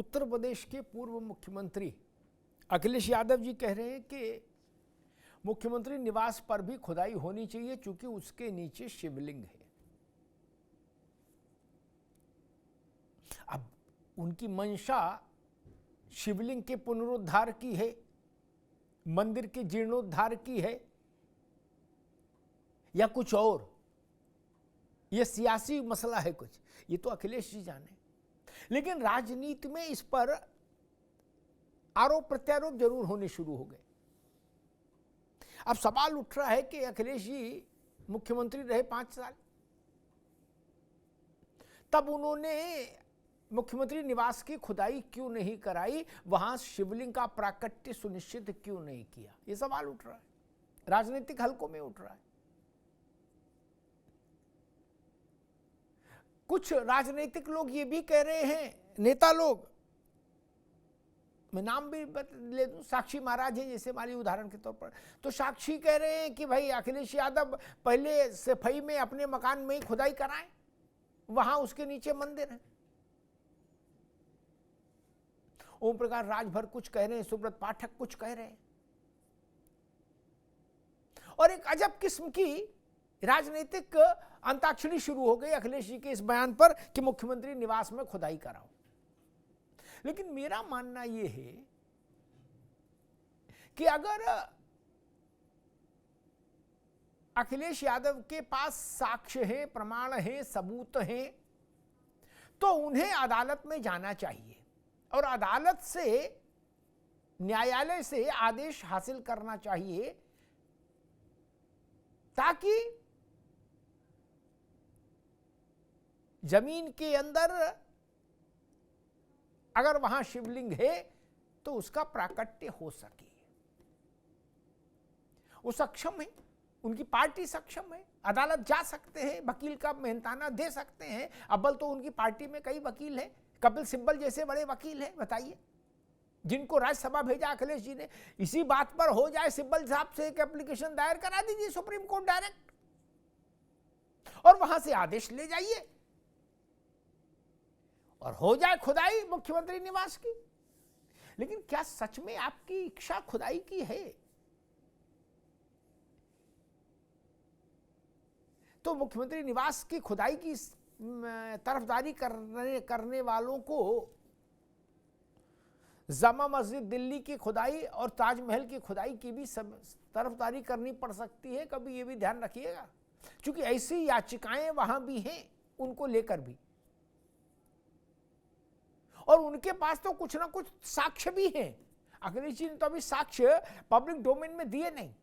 उत्तर प्रदेश के पूर्व मुख्यमंत्री अखिलेश यादव जी कह रहे हैं कि मुख्यमंत्री निवास पर भी खुदाई होनी चाहिए क्योंकि उसके नीचे शिवलिंग है। अब उनकी मंशा शिवलिंग के पुनरुद्धार की है, मंदिर के जीर्णोद्धार की है या कुछ और, यह सियासी मसला है कुछ, ये तो अखिलेश जी जाने। लेकिन राजनीति में इस पर आरोप प्रत्यारोप जरूर होने शुरू हो गए। अब सवाल उठ रहा है कि अखिलेश जी मुख्यमंत्री रहे 5 साल, तब उन्होंने मुख्यमंत्री निवास की खुदाई क्यों नहीं कराई, वहां शिवलिंग का प्राकट्य सुनिश्चित क्यों नहीं किया, यह सवाल उठ रहा है, राजनीतिक हलकों में उठ रहा है। कुछ राजनीतिक लोग ये भी कह रहे हैं, नेता लोग, मैं नाम भी ले दूं, साक्षी महाराज है जैसे हमारी उदाहरण के तौर पर, तो साक्षी कह रहे हैं कि भाई अखिलेश यादव पहले सफाई में अपने मकान में ही खुदाई कराएं, वहां उसके नीचे मंदिर है। ओम प्रकाश राजभर कुछ कह रहे हैं, सुब्रत पाठक कुछ कह रहे हैं, और एक अजब किस्म की राजनीतिक अंताक्षरी शुरू हो गई अखिलेश जी के इस बयान पर कि मुख्यमंत्री निवास में खुदाई कराओ। लेकिन मेरा मानना यह है कि अगर अखिलेश यादव के पास साक्ष्य है, प्रमाण है, सबूत है, तो उन्हें अदालत में जाना चाहिए और अदालत से, न्यायालय से आदेश हासिल करना चाहिए ताकि जमीन के अंदर अगर वहां शिवलिंग है तो उसका प्राकट्य हो सके। वो सक्षम है, उनकी पार्टी सक्षम है, अदालत जा सकते हैं, वकील का मेहनताना दे सकते हैं। अव्वल तो उनकी पार्टी में कई वकील हैं, कपिल सिब्बल जैसे बड़े वकील हैं, बताइए, जिनको राज्यसभा भेजा अखिलेश जी ने। इसी बात पर हो जाए, सिब्बल साहब से एक एप्लीकेशन दायर करा दीजिए सुप्रीम कोर्ट डायरेक्ट, और वहां से आदेश ले जाइए और हो जाए खुदाई मुख्यमंत्री निवास की। लेकिन क्या सच में आपकी इच्छा खुदाई की है? तो मुख्यमंत्री निवास की खुदाई की तरफदारी करने वालों को जामा मस्जिद दिल्ली की खुदाई और ताजमहल की खुदाई की भी तरफदारी करनी पड़ सकती है, कभी ये भी ध्यान रखिएगा, क्योंकि ऐसी याचिकाएं वहां भी हैं उनको लेकर भी, और उनके पास तो कुछ ना कुछ साक्ष्य भी हैं। अखिलेश जी ने तो अभी साक्ष्य पब्लिक डोमेन में दिए नहीं।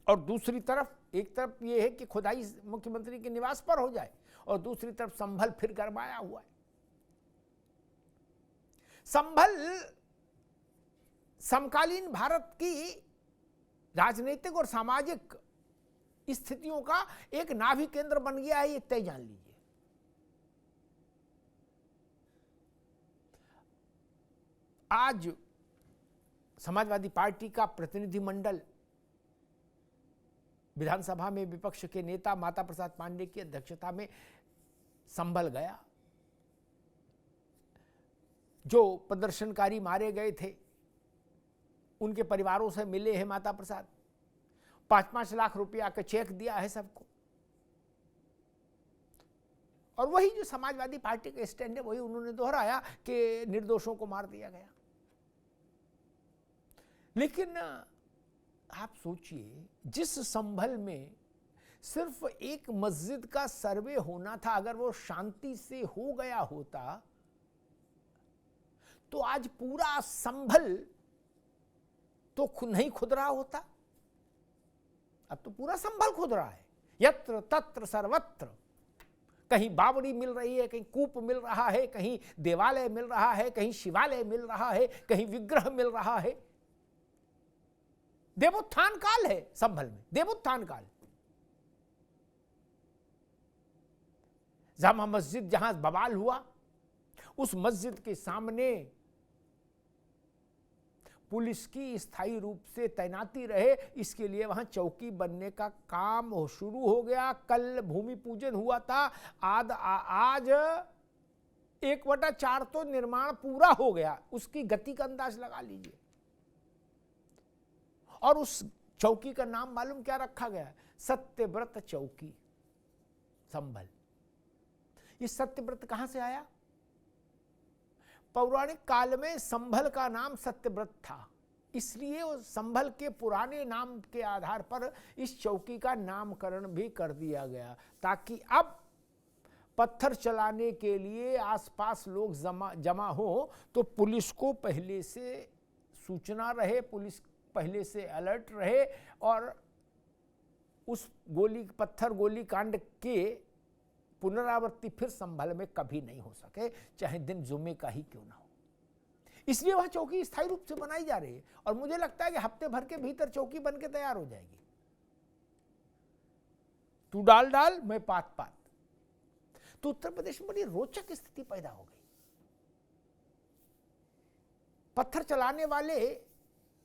और दूसरी तरफ, एक तरफ यह है कि खुदाई मुख्यमंत्री के निवास पर हो जाए, और दूसरी तरफ संभल फिर गरमाया हुआ है। संभल समकालीन भारत की राजनीतिक और सामाजिक स्थितियों का एक नाभि केंद्र बन गया है, ये तय जान लीजिए। आज समाजवादी पार्टी का प्रतिनिधिमंडल विधानसभा में विपक्ष के नेता माता प्रसाद पांडे की अध्यक्षता में संभल गया। जो प्रदर्शनकारी मारे गए थे उनके परिवारों से मिले हैं माता प्रसाद, 5-5 लाख रुपया का चेक दिया है सबको, और वही जो समाजवादी पार्टी का स्टैंड है वही उन्होंने दोहराया कि निर्दोषों को मार दिया गया। लेकिन आप सोचिए, जिस संभल में सिर्फ एक मस्जिद का सर्वे होना था, अगर वो शांति से हो गया होता तो आज पूरा संभल तो नहीं खुद रहा होता। अब तो पूरा संभल खुद रहा है, यत्र तत्र सर्वत्र। कहीं बावड़ी मिल रही है, कहीं कूप मिल रहा है, कहीं देवालय मिल रहा है, कहीं शिवालय मिल रहा है, कहीं विग्रह मिल रहा है। देवोत्थान काल है संभल में, देवोत्थान काल। जामा मस्जिद जहां बवाल हुआ, उस मस्जिद के सामने पुलिस की स्थायी रूप से तैनाती रहे, इसके लिए वहां चौकी बनने का काम शुरू हो गया। कल भूमि पूजन हुआ था। आज 1/4 तो निर्माण पूरा हो गया, उसकी गति का अंदाज लगा लीजिए। और उस चौकी का नाम मालूम क्या रखा गया? सत्यव्रत चौकी संभल। ये सत्यव्रत कहां से आया? पौराणिक काल में संभल का नाम सत्यव्रत था, इसलिए उस संभल के पुराने नाम के आधार पर इस चौकी का नामकरण भी कर दिया गया, ताकि अब पत्थर चलाने के लिए आसपास लोग जमा हो तो पुलिस को पहले से सूचना रहे, पुलिस पहले से अलर्ट रहे और उस पत्थर गोली कांड के पुनरावृत्ति फिर संभल में कभी नहीं हो सके, चाहे दिन जुमे का ही क्यों ना हो। इसलिए वह चौकी स्थायी रूप से बनाई जा रही है और मुझे लगता है कि हफ्ते भर के भीतर चौकी बन के तैयार हो जाएगी। तू डाल डाल, मैं पात पात। तो उत्तर प्रदेश में बड़ी रोचक स्थिति पैदा हो गई। पत्थर चलाने वाले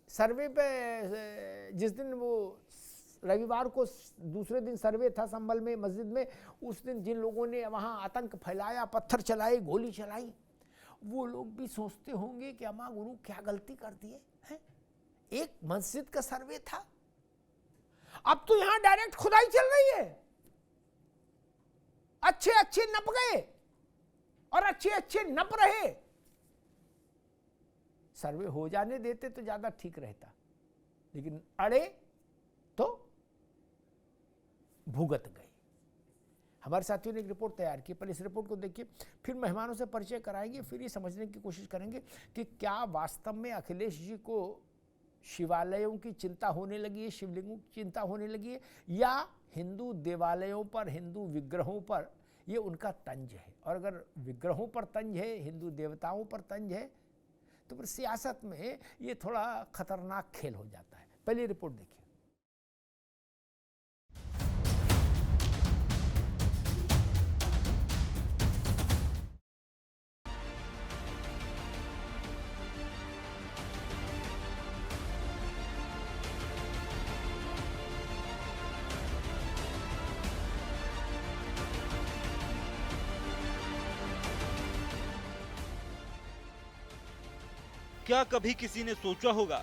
सर्वे पे, जिस दिन वो रविवार को दूसरे दिन सर्वे था संभल में मस्जिद में, उस दिन जिन लोगों ने वहां आतंक फैलाया, पत्थर चलाए, गोली चलाई, वो लोग भी सोचते होंगे कि अम्मा गुरु क्या गलती कर दिए हैं। एक मस्जिद का सर्वे था, अब तो यहां डायरेक्ट खुदाई चल रही है। अच्छे अच्छे नप गए और अच्छे अच्छे नप रहे। सर्वे हो जाने देते तो ज्यादा ठीक रहता, लेकिन अड़े तो भुगत गए। हमारे साथियों ने एक रिपोर्ट तैयार की, पहले इस रिपोर्ट को देखिए, फिर मेहमानों से परिचय कराएंगे, फिर ये समझने की कोशिश करेंगे कि क्या वास्तव में अखिलेश जी को शिवालयों की चिंता होने लगी है, शिवलिंगों की चिंता होने लगी है, या हिंदू देवालयों पर, हिंदू विग्रहों पर ये उनका तंज है। और अगर विग्रहों पर तंज है, हिंदू देवताओं पर तंज है, तो फिर सियासत में ये थोड़ा खतरनाक खेल हो जाता है। पहले रिपोर्ट देखिए। क्या कभी किसी ने सोचा होगा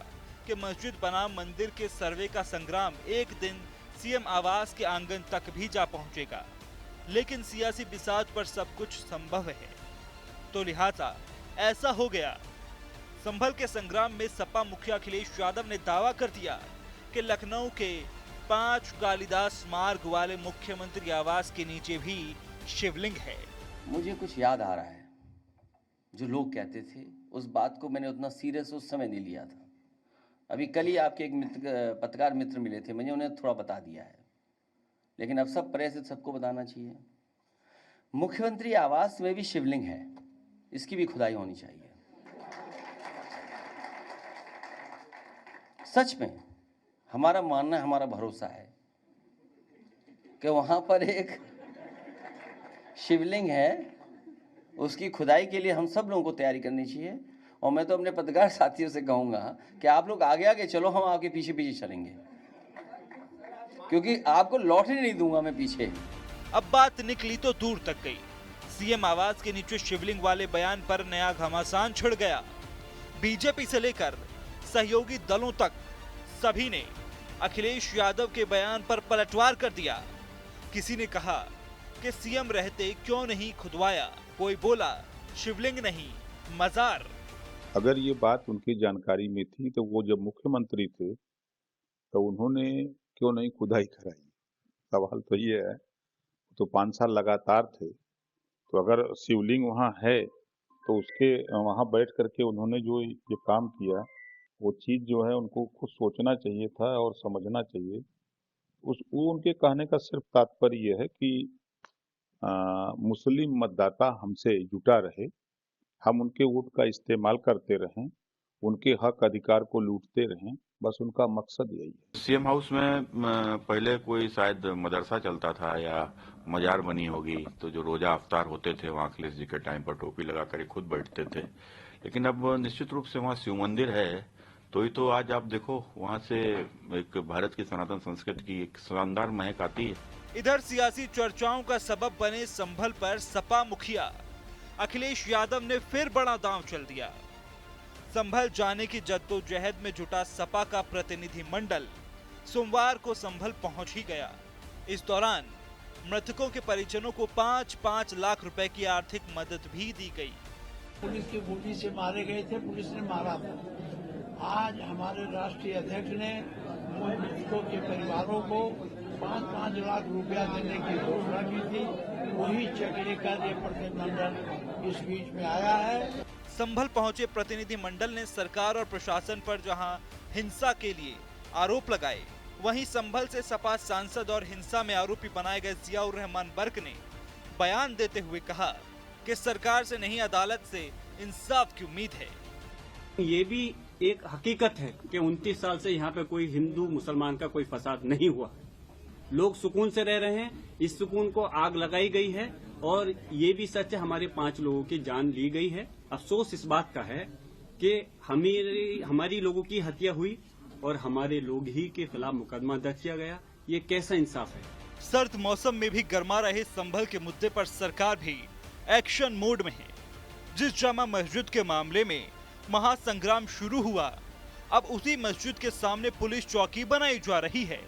कि मस्जिद बनाम मंदिर के सर्वे का संग्राम एक दिन सीएम आवास के आंगन तक भी जा पहुंचेगा? लेकिन सियासी बिसात पर सब कुछ संभव है, तो लिहाजा ऐसा हो गया। संभल के संग्राम में सपा मुखिया अखिलेश यादव ने दावा कर दिया कि लखनऊ के 5 कालिदास मार्ग वाले मुख्यमंत्री आवास के नीचे भी शिवलिंग है। मुझे कुछ याद आ रहा है, जो लोग कहते थे उस बात को मैंने उतना सीरियस उस समय नहीं लिया था। अभी कल ही आपके एक पत्रकार मित्र मिले थे, मैंने उन्हें थोड़ा बता दिया है, लेकिन अब सब प्रेस सबको बताना चाहिए। मुख्यमंत्री आवास में भी शिवलिंग है, इसकी भी खुदाई होनी चाहिए। सच में हमारा मानना है, हमारा भरोसा है कि वहां पर एक शिवलिंग है, उसकी खुदाई के लिए हम सब लोगों को तैयारी करनी चाहिए। और मैं तो अपने पत्रकार साथियों से कहूंगा कि आप लोग आगे आगे चलो, हम आपके पीछे पीछे चलेंगे, क्योंकि आपको लौटने नहीं दूंगा मैं पीछे। अब बात निकली तो दूर तक गई। सीएम आवास के नीचे शिवलिंग वाले बयान पर नया घमासान छिड़ गया। बीजेपी से लेकर सहयोगी दलों तक सभी ने अखिलेश यादव के बयान पर पलटवार कर दिया। किसी ने कहा कि सीएम रहते क्यों नहीं खुदवाया, कोई बोला शिवलिंग नहीं मजार। अगर ये बात उनकी जानकारी में थी तो वो जब मुख्यमंत्री थे तो उन्होंने क्यों नहीं खुदाई कराई? सवाल तो ये है, तो 5 साल लगातार थे, तो अगर शिवलिंग वहाँ है तो उसके वहाँ बैठ करके उन्होंने जो ये काम किया, वो चीज़ जो है उनको खुद सोचना चाहिए था और समझना चाहिए। वो उनके कहने का सिर्फ तात्पर्य ये है कि मुस्लिम मतदाता हमसे जुटा रहे, हम उनके वोट का इस्तेमाल करते रहें, उनके हक अधिकार को लूटते रहें, बस उनका मकसद यही है। सीएम हाउस में पहले कोई शायद मदरसा चलता था या मजार बनी होगी, तो जो रोजा अफ्तार होते थे वहाँ अखिलेश जी के टाइम पर टोपी लगा कर खुद बैठते थे। लेकिन अब निश्चित रूप से वहाँ शिव मंदिर है, तो ही तो आज आप देखो वहाँ से एक भारत की सनातन संस्कृति की एक शानदार महक आती है। इधर सियासी चर्चाओं का सबब बने संभल पर सपा मुखिया अखिलेश यादव ने फिर बड़ा दांव चल दिया। संभल जाने की जद्दोजहद में जुटा सपा का प्रतिनिधि मंडल सोमवार को संभल पहुंच ही गया। इस दौरान मृतकों के परिजनों को 5-5 लाख रुपए की आर्थिक मदद भी दी गई। पुलिस की गोली से मारे गए थे, पुलिस ने मारा था। आज हमारे राष्ट्रीय अध्यक्ष ने उन मृतकों के परिवारों को 5-5 लाख रुपया देने की घोषणा की थी। वही चेक लेकर ये प्रतिनिधिमंडल इस बीच में आया है। संभल पहुंचे प्रतिनिधि मंडल ने सरकार और प्रशासन पर जहां हिंसा के लिए आरोप लगाए, वहीं संभल से सपा सांसद और हिंसा में आरोपी बनाए गए जियाउर रहमान बर्क ने बयान देते हुए कहा कि सरकार से नहीं अदालत से इंसाफ की उम्मीद है। ये भी एक हकीकत है कि 29 साल से यहाँ पे कोई हिंदू मुसलमान का कोई फसाद नहीं हुआ। लोग सुकून से रह रहे हैं। इस सुकून को आग लगाई गई है और ये भी सच है, हमारे 5 लोगों की जान ली गई है। अफसोस इस बात का है कि हमारी लोगों की हत्या हुई और हमारे लोग ही के खिलाफ मुकदमा दर्ज किया गया। ये कैसा इंसाफ है? सर्द मौसम में भी गर्मा रहे संभल के मुद्दे पर सरकार भी एक्शन मोड में है। जिस जामा मस्जिद के मामले में महासंग्राम शुरू हुआ, अब उसी मस्जिद के सामने पुलिस चौकी बनाई जा रही है।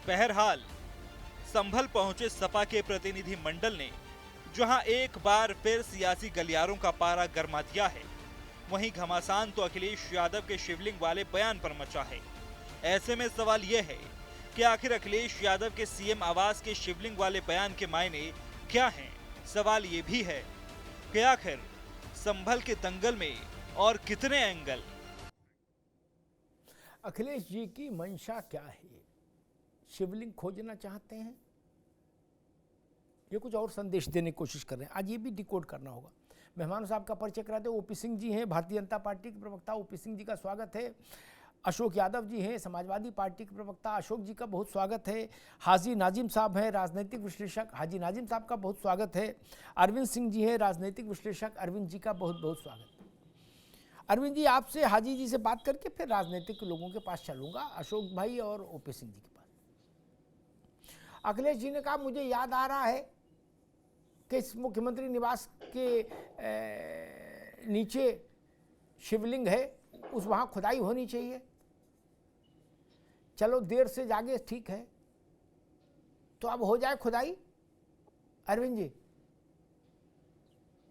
बहरहाल संभल पहुंचे सपा के प्रतिनिधि मंडल ने जहां एक बार फिर सियासी गलियारों का पारा गर्मा दिया है, वहीं घमासान तो अखिलेश यादव के शिवलिंग वाले बयान पर मचा है। ऐसे में सवाल यह है कि आखिर अखिलेश यादव के सीएम आवास के शिवलिंग वाले बयान के मायने क्या हैं? सवाल ये भी है कि आखिर संभल के दंगल में और कितने एंगल? अखिलेश जी की मंशा क्या है? शिवलिंग खोजना चाहते हैं, ये कुछ और संदेश देने की कोशिश कर रहे हैं। आज ये भी डिकोड करना होगा। मेहमानों साहब का परिचय कराते हैं। ओपी सिंह जी हैं, भारतीय जनता पार्टी के प्रवक्ता, ओपी सिंह जी का स्वागत है। अशोक यादव जी हैं, समाजवादी पार्टी के प्रवक्ता, अशोक जी का बहुत स्वागत है। हाजी नाजिम साहब हैं, राजनीतिक विश्लेषक, हाजी नाजिम साहब का बहुत स्वागत है। अरविंद सिंह जी हैं, राजनीतिक विश्लेषक, अरविंद जी का बहुत बहुत स्वागत है। अरविंद जी, आपसे हाजी जी से बात करके फिर राजनीतिक लोगों के पास चलूंगा, अशोक भाई और ओपी सिंह जी के पास। अखिलेश जी ने कहा, मुझे याद आ रहा है कि इस मुख्यमंत्री निवास के नीचे शिवलिंग है, उस वहाँ खुदाई होनी चाहिए। चलो देर से जागे, ठीक है, तो अब हो जाए खुदाई। अरविंद जी।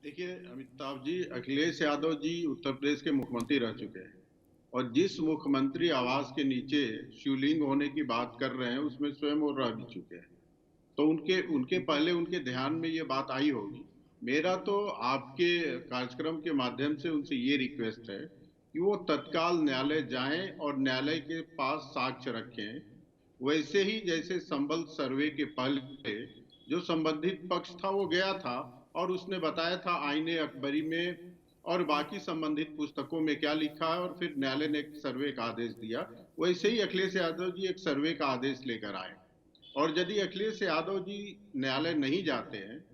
देखिए अमिताभ जी, अखिलेश यादव जी उत्तर प्रदेश के मुख्यमंत्री रह चुके हैं और जिस मुख्यमंत्री आवास के नीचे शिवलिंग होने की बात कर रहे हैं उसमें स्वयं वो रह भी चुके हैं, तो उनके पहले उनके ध्यान में ये बात आई होगी। मेरा तो आपके कार्यक्रम के माध्यम से उनसे ये रिक्वेस्ट है कि वो तत्काल न्यायालय जाएं और न्यायालय के पास साक्ष्य रखें। वैसे ही जैसे संभल सर्वे के पहले जो संबंधित पक्ष था वो गया था और उसने बताया था आईने अकबरी में और बाकी संबंधित पुस्तकों में क्या लिखा है, और फिर न्यायालय ने एक सर्वे का आदेश दिया। वैसे ही अखिलेश यादव जी एक सर्वे का आदेश लेकर आए, और यदि अखिलेश यादव जी न्यायालय नहीं जाते हैं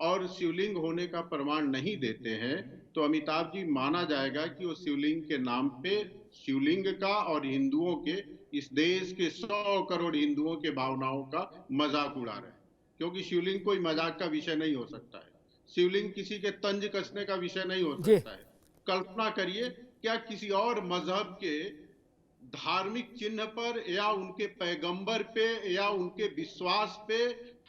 और शिवलिंग होने का प्रमाण नहीं देते हैं तो अमिताभ जी माना जाएगा कि वो शिवलिंग के नाम पे शिवलिंग का और हिंदुओं के, इस देश के 100 करोड़ हिंदुओं के भावनाओं का मजाक उड़ा रहे हैं। क्योंकि शिवलिंग कोई मजाक का विषय नहीं हो सकता है, शिवलिंग किसी के तंज कसने का विषय नहीं हो सकता है। कल्पना करिए, क्या किसी और मजहब के धार्मिक चिन्ह पर या उनके पैगंबर पे या उनके विश्वास पे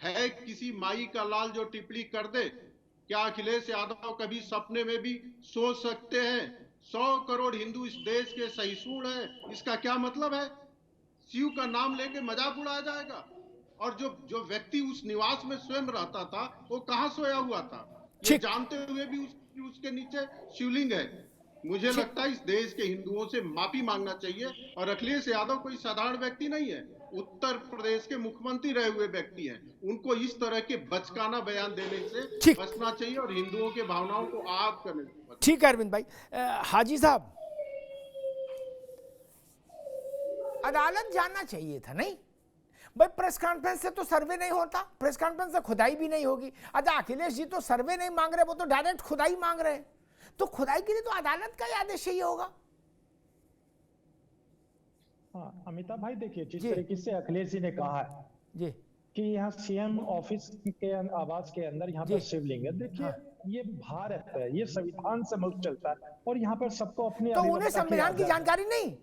है किसी माई का लाल जो टिप्पणी कर दे? क्या अखिलेश यादव कभी सपने में भी सोच सकते हैं 100 करोड़ हिंदू इस देश के सहिष्णु हैं? इसका क्या मतलब है? शिव का नाम लेके मजाक उड़ाया जाएगा? और जो व्यक्ति उस निवास में स्वयं रहता था वो कहां सोया हुआ था, ये जानते हुए भी उसके नीचे शिवलिंग है। मुझे लगता है इस देश के हिंदुओं से माफी मांगना चाहिए। और अखिलेश यादव कोई साधारण व्यक्ति नहीं है, उत्तर प्रदेश के मुख्यमंत्री रहे हुए व्यक्ति हैं। उनको इस तरह के बचकाना बयान देने से बचना चाहिए और हिंदुओं के भावनाओं को आप करने से। ठीक है अरविंद भाई। हाजी साहब, अदालत जाना चाहिए था नहीं भाई? प्रेस कॉन्फ्रेंस से तो सर्वे नहीं होता, प्रेस कॉन्फ्रेंस से खुदाई भी नहीं होगी। अच्छा, अखिलेश जी तो सर्वे नहीं मांग रहे, वो तो डायरेक्ट खुदाई मांग रहे हैं, तो खुदाई के लिए तो अदालत का आदेश ही होगा। हाँ अमिताभ भाई, देखिए जिस तरीके से अखिलेश जी ने कहा है जी कि यहाँ सीएम ऑफिस के आवास के अंदर यहाँ पर शिवलिंग है, देखिए ये भारत है, ये संविधान से मुल्क चलता है और यहाँ पर सबको अपने तो उन्हें संविधान की जानकारी नहीं।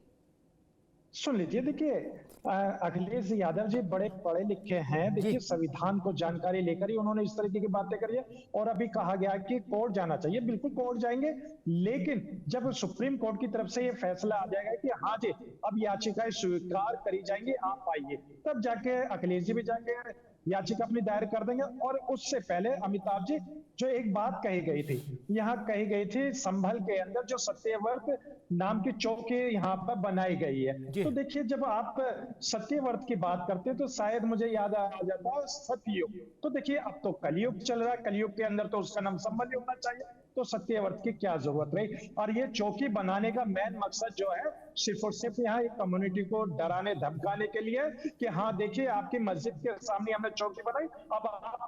सुन लीजिए, देखिए अखिलेश यादव जी बड़े पढ़े लिखे हैं, देखिए संविधान को जानकारी लेकर ही उन्होंने इस तरीके की बातें करी है। और अभी कहा गया कि कोर्ट जाना चाहिए, बिल्कुल कोर्ट जाएंगे, लेकिन जब सुप्रीम कोर्ट की तरफ से ये फैसला आ जाएगा कि हाँ जी अब याचिकाएं स्वीकार करी जाएंगी, आप आइए, तब जाके अखिलेश जी भी जाके याचिका अपनी दायर कर देंगे। और उससे पहले अमिताभ जी, जो एक बात कही गई थी, यहाँ कही गई थी संभल के अंदर जो सत्यव्रत नाम की चौकी यहाँ पर बनाई गई है, तो देखिए जब आप सत्यव्रत की बात करते हैं तो शायद मुझे याद आ जाता है सतयुग। तो देखिए अब तो कलयुग चल रहा है, कलयुग के अंदर तो उसका नाम संभल ही होना चाहिए, तो सत्यव्रत की क्या जरूरत रही। और ये चौकी बनाने का मेन मकसद जो है सिर्फ और सिर्फ यहाँ एक कम्युनिटी को डराने धमकाने के लिए कि हाँ देखिए आपकी मस्जिद के सामने हमने चौकी बनाई, अब आप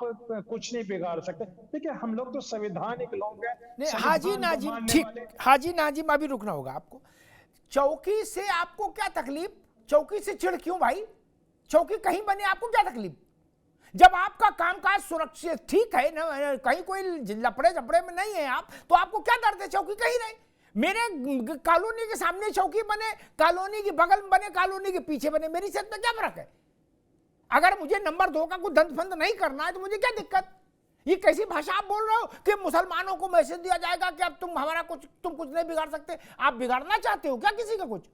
कुछ नहीं बिगाड़ सकते। देखिए हम लोग तो संवैधानिक लोग हैं। हाजी नाजिम, ठीक, हाजी नाजिम अभी रुकना होगा आपको। चौकी से आपको क्या तकलीफ? चौकी से चिढ़ क्यों भाई? चौकी कहीं बने, आपको क्या तकलीफ? जब आपका कामकाज सुरक्षित ठीक है ना, कहीं कोई लपड़े झपड़े में नहीं है आप, तो आपको क्या दर्द है? चौकी कहीं रहे। मेरे कॉलोनी के सामने चौकी बने, कॉलोनी के बगल में बने, कॉलोनी के पीछे बने, मेरी सेहत में क्या फर्क है? अगर मुझे नंबर 2 का कोई दंत फंद नहीं करना है तो मुझे क्या दिक्कत? ये कैसी भाषा आप बोल रहे हो कि मुसलमानों को मैसेज दिया जाएगा कि अब तुम कुछ नहीं बिगाड़ सकते? आप बिगाड़ना चाहते हो क्या किसी का कुछ?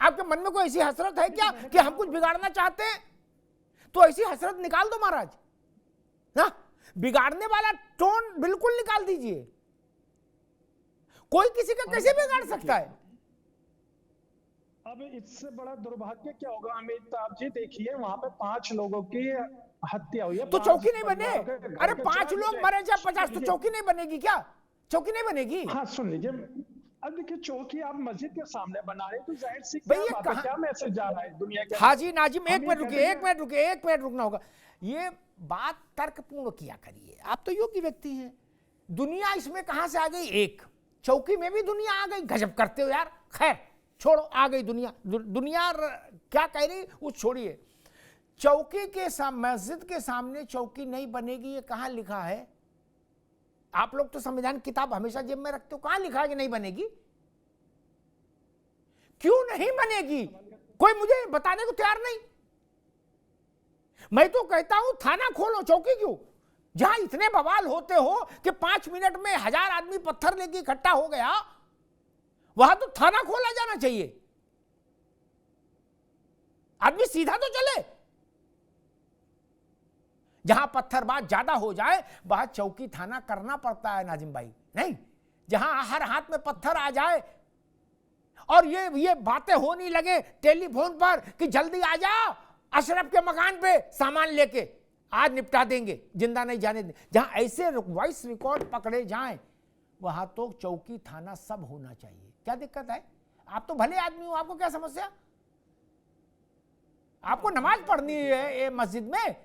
आपके मन में कोई ऐसी हसरत है क्या कि हम कुछ बिगाड़ना चाहते हैं? तो ऐसी हसरत निकाल दो महाराज ना, बिगाड़ने वाला टोन बिल्कुल निकाल दीजिए। कोई किसी का कैसे बिगाड़ सकता है? अब इससे बड़ा दुर्भाग्य क्या होगा अमिताभ जी? देखिए वहां पे 5 लोगों की हत्या हुई है, तो चौकी नहीं बने? अरे 5 लोग मरे जब 50, तो चौकी नहीं बनेगी क्या? चौकी नहीं बनेगी? हाँ सुन लीजिए, अब देखिए चौकी आप मस्जिद के सामने बना रहे तो जाहिर सी क्या मैसेज जा रहा है दुनिया के? हाजी नाजिम एक मिनट रुकना होगा। ये बात तर्कपूर्ण किया करिए, आप तो योग्य व्यक्ति हैं। दुनिया इसमें कहां से आ गई? एक चौकी में भी दुनिया आ गई। गजब करते हो यार। खैर छोड़ो, आ गई दुनिया। दुनिया क्या कह रही उस छोड़िए। चौकी के मस्जिद के सामने चौकी नहीं बनेगी, ये कहां लिखा है? आप लोग तो संविधान किताब हमेशा जेब में रखते हो, कहां लिखा है कि नहीं बनेगी? क्यों नहीं बनेगी? कोई मुझे बताने को तैयार नहीं। मैं तो कहता हूं थाना खोलो, चौकी क्यों? जहां इतने बवाल होते हो कि 5 मिनट में 1000 आदमी पत्थर लेके इकट्ठा हो गया, वहां तो थाना खोला जाना चाहिए। आदमी सीधा तो चले। जहां पत्थरबाज ज्यादा हो जाए वहां चौकी थाना करना पड़ता है नाजिम भाई। नहीं, जहां हर हाथ में पत्थर आ जाए और ये बातें होने लगे टेलीफोन पर कि जल्दी आ जाओ अशरफ के मकान पे सामान लेके, आज निपटा देंगे, जिंदा नहीं जाने देंगे। जहां ऐसे वॉइस रिकॉर्ड पकड़े जाएं वहां तो चौकी थाना सब होना चाहिए। क्या दिक्कत है? आप तो भले आदमी हो, आपको क्या समस्या? आपको नमाज पढ़नी है मस्जिद में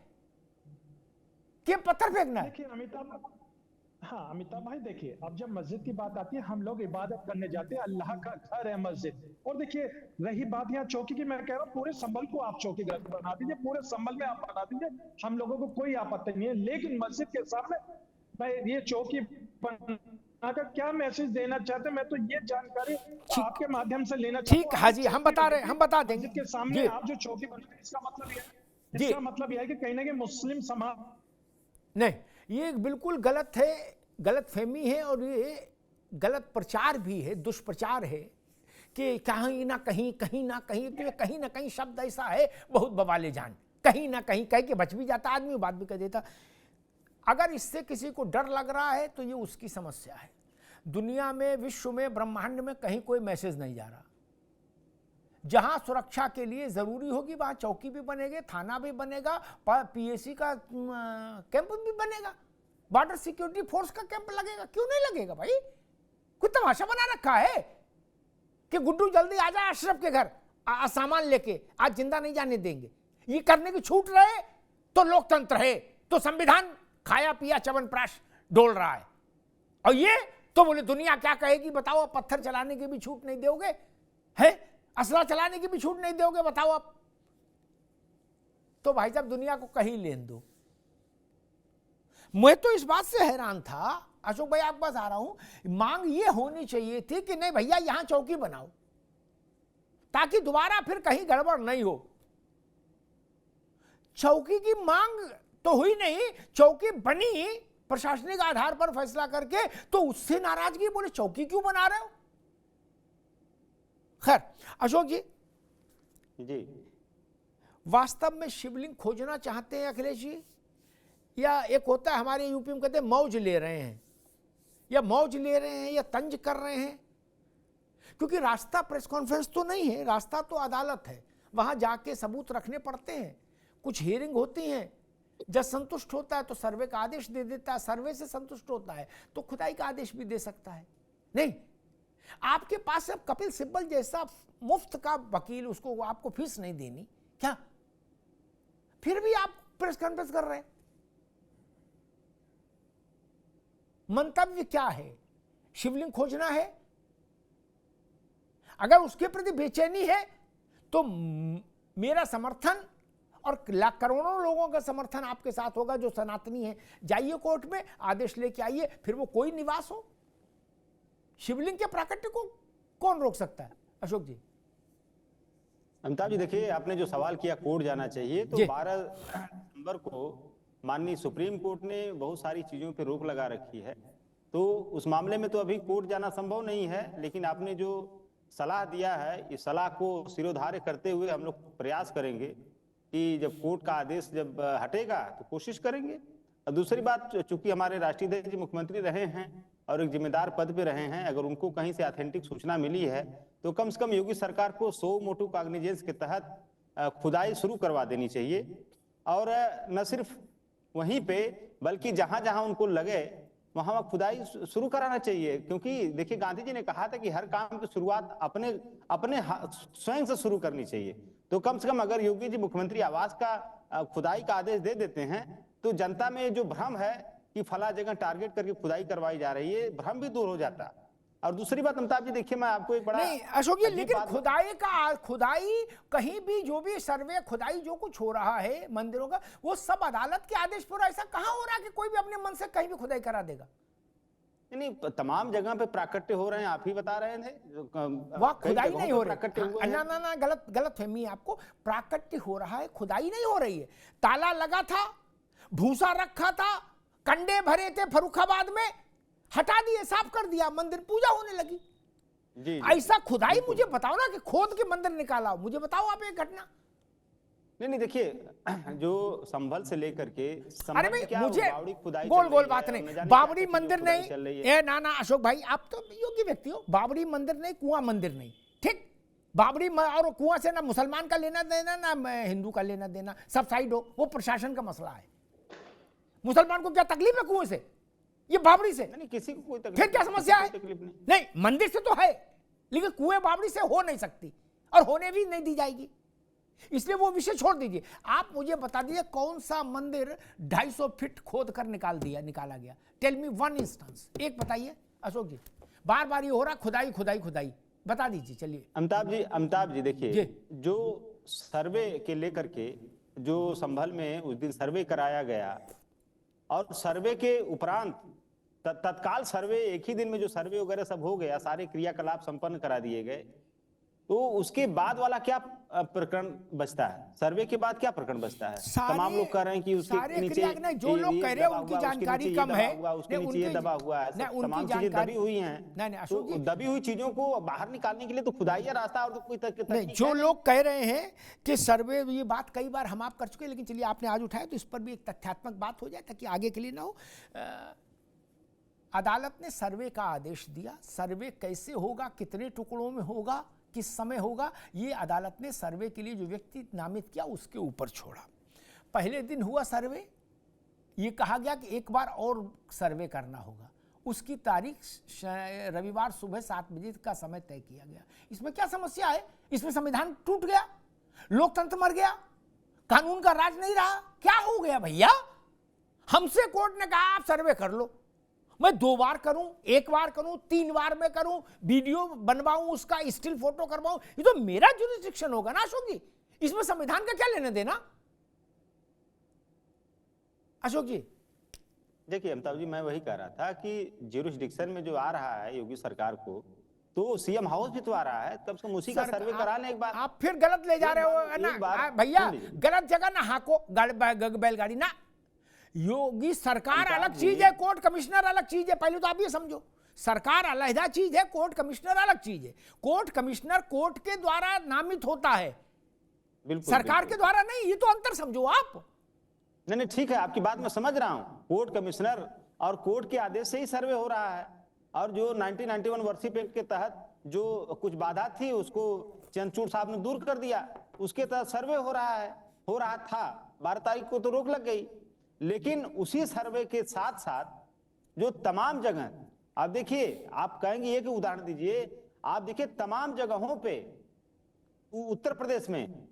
कि पत्थर फेंकना है? देखिए अमिताभ भाई देखिए, अब जब मस्जिद की बात आती है, हम लोग इबादत करने जाते हैं, अल्लाह का घर है मस्जिद। और देखिए रही बात यहाँ चौकी की, मैं कह रहा हूँ पूरे संभल को आप चौकी घर बना दीजिए, पूरे संभल में आप बना दीजिए, हम लोगों को कोई आपत्ति नहीं है। लेकिन मस्जिद के सामने भाई ये चौकी बनाकर क्या मैसेज देना चाहते हैं, मैं तो ये जानकारी आपके माध्यम से लेना चाहता हूं। ठीक हाजी, हम बता रहे हैं, हम बता देंगे। मस्जिद के सामने आप जो चौकी बना रहे हैं, इसका मतलब यह है कि कहीं ना कहीं मुस्लिम समाज नहीं, ये बिल्कुल गलत है, गलत फहमी है और ये गलत प्रचार भी है, दुष्प्रचार है कि कहीं ना कहीं तो कहीं ना कहीं शब्द ऐसा है बहुत बवाले जान, कहीं ना कहीं कह के बच भी जाता आदमी, बात भी कह देता। अगर इससे किसी को डर लग रहा है तो ये उसकी समस्या है। दुनिया में, विश्व में, ब्रह्मांड में कहीं कोई मैसेज नहीं जा रहा। जहां सुरक्षा के लिए जरूरी होगी वहां चौकी भी बनेगी, थाना भी बनेगा, पीएसी का कैंप भी बनेगा, बॉर्डर सिक्योरिटी फोर्स का कैंप लगेगा। क्यों नहीं लगेगा भाई? कोई तमाशा बना रखा है कि गुड्डू जल्दी आ जाए अशरफ के घर सामान लेके, आज जिंदा नहीं जाने देंगे। ये करने की छूट रहे तो लोकतंत्र है, तो संविधान खाया पिया च्यवनप्राश डोल रहा है। और ये तो बोले दुनिया क्या कहेगी बताओ, पत्थर चलाने की भी छूट नहीं दोगे, है असला चलाने की भी छूट नहीं दोगे, बताओ आप। तो भाई साहब दुनिया को कहीं लेन दो। मैं तो इस बात से हैरान था, अशोक भाई आपके पास आ रहा हूं, मांग ये होनी चाहिए थी कि नहीं भैया यहां चौकी बनाओ ताकि दोबारा फिर कहीं गड़बड़ नहीं हो। चौकी की मांग तो हुई नहीं, चौकी बनी प्रशासनिक आधार पर फैसला करके, तो उससे नाराजगी, बोले चौकी क्यों बना रहे हो। खैर अशोक जी, वास्तव में शिवलिंग खोजना चाहते हैं अखिलेश जी, या एक होता है हमारे यूपी में कहते हैं मौज ले रहे हैं, या मौज ले रहे हैं या तंज कर रहे हैं? क्योंकि रास्ता प्रेस कॉन्फ्रेंस तो नहीं है, रास्ता तो अदालत है, वहां जाके सबूत रखने पड़ते हैं, कुछ हियरिंग होती हैं, जज संतुष्ट होता है तो सर्वे का आदेश दे देता है, सर्वे से संतुष्ट होता है तो खुदाई का आदेश भी दे सकता है। नहीं, आपके पास अब कपिल सिब्बल जैसा मुफ्त का वकील, उसको आपको फीस नहीं देनी क्या, फिर भी आप प्रेस कॉन्फ्रेंस कर रहे हैं। मंतव्य क्या है? शिवलिंग खोजना है? अगर उसके प्रति बेचैनी है तो मेरा समर्थन और करोड़ों लोगों का समर्थन आपके साथ होगा जो सनातनी है। जाइए कोर्ट में, आदेश लेके आइए, फिर वो कोई निवास हो, शिवलिंग के प्राकट्य को कौन रोक सकता है? अशोक जी। अमिताभ जी देखिए, आपने जो सवाल किया कोर्ट जाना चाहिए, तो 12 दिसंबर को माननीय सुप्रीम कोर्ट ने बहुत सारी चीजों पर रोक लगा रखी है, तो उस मामले में तो अभी कोर्ट जाना संभव नहीं है। लेकिन आपने जो सलाह दिया है, इस सलाह को सिरोधार्य करते हुए हम लोग प्रयास करेंगे कि जब कोर्ट का आदेश जब हटेगा तो कोशिश करेंगे। और दूसरी बात, चूंकि हमारे राष्ट्रीय अध्यक्ष जी मुख्यमंत्री रहे हैं और एक जिम्मेदार पद पे रहे हैं, अगर उनको कहीं से ऑथेंटिक सूचना मिली है तो कम से कम योगी सरकार को सो मोटू कॉग्निजेंस के तहत खुदाई शुरू करवा देनी चाहिए। और न सिर्फ वहीं पे, बल्कि जहां जहां उनको लगे वहां खुदाई शुरू कराना चाहिए। क्योंकि देखिए, गांधी जी ने कहा था कि हर काम की शुरुआत अपने स्वयं से शुरू करनी चाहिए। तो कम से कम अगर योगी जी मुख्यमंत्री आवास का खुदाई का आदेश दे देते हैं तो जनता में जो भ्रम है कि फला जगह टारगेट करके खुदाई करवाई जा रही है, भ्रम भी दूर हो जाता। और दूसरी बात अमिताभ जी देखिए, मैं आपको एक बड़ा नहीं अशोक जी, लेकिन खुदाई कहीं भी जो भी सर्वे खुदाई जो कुछ हो रहा है मंदिरों का, वो सब अदालत के आदेश पर। ऐसा कहां हो रहा है कि कोई भी अपने मन से कहीं भी खुदाई करा देगा? नहीं, तमाम जगह पे प्राकट्य हो रहे हैं, आप ही बता रहे थे। वह खुदाई नहीं हो रही। ना गलत फहमी है आपको। प्राकट्य हो रहा है, खुदाई नहीं हो रही है। ताला लगा था, भूसा रखा था, कंडे भरे थे फर्रुखाबाद में, हटा दिए, साफ कर दिया, मंदिर पूजा होने लगी। जी, ऐसा खुदाई मुझे बताओ ना कि खोद के मंदिर निकाला, मुझे बताओ आप एक घटना। नहीं देखिए, जो संभल से लेकर के अरे भाई मुझे गोल बात नहीं, बाबरी मंदिर नहीं, ए ना अशोक भाई आप तो योग्य व्यक्ति हो। बाबरी मंदिर नहीं, कुआं मंदिर नहीं, ठीक? बाबरी और कुआं से ना मुसलमान का लेना देना ना हिंदू का लेना देना, सब साइड हो, वो प्रशासन का मसला है। मुसलमान को क्या तकलीफ है कुएं से, ये बाबरी से? नहीं, किसी को कोई तकलीफ, फिर क्या समस्या है? नहीं, मंदिर से तो है, लेकिन कुएं बाबरी से हो नहीं सकती और होने भी नहीं दी जाएगी, इसलिए वो विषय छोड़ दीजिए। आप मुझे बता दीजिए कौन सा मंदिर 250 फीट खोद कर निकाला गया? टेल मी वन इंस्टेंस, एक बताइए अशोक जी। बार बार ये हो रहा खुदाई, बता दीजिए। चलिए अमिताभ जी देखिए, जो सर्वे के लेकर के जो संभल में उस दिन सर्वे कराया गया और सर्वे के उपरांत तत्काल सर्वे, एक ही दिन में जो सर्वे वगैरह सब हो गया, सारे क्रियाकलाप संपन्न करा दिए गए, तो उसके बाद वाला क्या प्रकरण बचता है? सर्वे के बाद क्या प्रकरण बचता है? तमाम लोग कह रहे हैं कि उसके नीचे जो लोग कह रहे हैं उनकी जानकारी कम है, उसके नीचे ये दबा हुआ है, तमाम चीजें दबी हुई हैं। तो दबी हुई चीजों को बाहर निकालने के लिए तो खुदाई का रास्ता और तो कोई तकनीक जो लोग कह रहे हैं कि सर्वे, ये बात कई बार हम आप कर चुके हैं, लेकिन चलिए आपने आज उठाया तो इस पर भी एक तथ्यात्मक बात हो जाए ताकि आगे के लिए ना हो। अदालत ने सर्वे का आदेश दिया, सर्वे कैसे होगा, कितने टुकड़ों में होगा, किस समय होगा, ये अदालत ने सर्वे के लिए जो व्यक्ति नामित किया उसके ऊपर छोड़ा। पहले दिन हुआ सर्वे, ये कहा गया कि एक बार और सर्वे करना होगा, उसकी तारीख रविवार सुबह 7 बजे का समय तय किया गया। इसमें क्या समस्या है? इसमें संविधान टूट गया, लोकतंत्र मर गया, कानून का राज नहीं रहा? क्या हो गया भैया? हमसे कोर्ट ने कहा आप सर्वे कर लो, मैं 2 बार करूं, 1 बार करूं, 3 बार में करूं, वीडियो बनवाऊं, उसका स्टिल फोटो करवाऊं, ये तो मेरा जुरिस्डिक्शन होगा ना अशोक जी, इसमें संविधान का क्या लेना देना? अशोक जी देखिए अमिताभ जी, मैं वही कह रहा था कि ज्यूरिसडिक्शन में जो आ रहा है योगी सरकार को, तो सीएम हाउस भी तो आ रहा है, कम से कम उसी का सर्वे करा लें एक बार। आप फिर गलत ले जा रहे हो ना भैया, गलत जगह ना हाको बैलगाड़ी ना। योगी सरकार अलग चीज है, कोर्ट कमिश्नर अलग चीज है, पहले तो आप ये समझो। सरकार अलग चीज है, कोर्ट कमिश्नर अलग चीज है। कोर्ट कमिश्नर कोर्ट के द्वारा नामित होता है, सरकार के द्वारा नहीं, ये तो अंतर समझो आप। नहीं ठीक है, आपकी बात मैं समझ रहा हूं। कोर्ट कमिश्नर और कोर्ट के आदेश से ही सर्वे हो रहा है, और जो 1991 वर्षिप एक्ट के तहत जो कुछ बाधा थी उसको चंद्रचूड़ साहब ने दूर कर दिया, उसके तहत सर्वे हो रहा था। 12 तारीख को तो रोक लग गई, लेकिन उसी सर्वे के साथ साथ जो तमाम जगह, आप देखिए, आप कहेंगे ये कि उदाहरण दीजिए, आप देखिए तमाम जगहों पे उत्तर प्रदेश में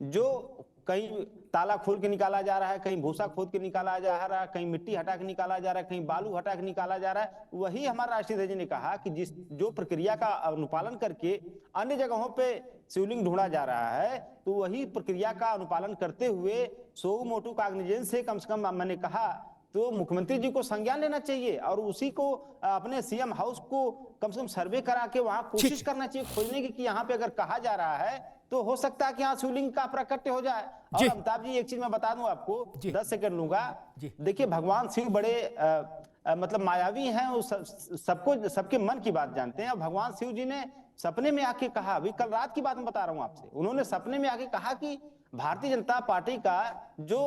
जो कहीं ताला खोल के निकाला जा रहा है, कहीं भूसा खोद के निकाला जा रहा है, कहीं मिट्टी हटा के निकाला जा रहा है, कहीं बालू हटा के निकाला जा रहा है, वही हमारा राष्ट्रीय अध्यक्ष ने कहा कि जो प्रक्रिया का अनुपालन करके अन्य जगहों पे शिवलिंग ढूंढा जा रहा है, तो वही प्रक्रिया का अनुपालन करते हुए सो मोटू कॉग्निजेंस से कम मैंने कहा तो मुख्यमंत्री जी को संज्ञान लेना चाहिए, और उसी को अपने सीएम हाउस को कम से कम सर्वे करा के वहां कोशिश करना चाहिए खोजने की, कि यहाँ पे अगर कहा जा रहा है तो हो सकता है कि यहाँ शिवलिंग का प्राकट्य हो जाए। और अमिताभ जी, एक चीज मैं बता दूं आपको, 10 सेकंड लूंगा। देखिए, भगवान शिव बड़े मतलब मायावी हैं, वो सबके मन की बात जानते हैं। और भगवान शिव जी ने सपने में आके कहा, अभी कल रात की बात मैं बता रहा हूं आपसे, उन्होंने सपने में आके कहा कि भारतीय जनता पार्टी का जो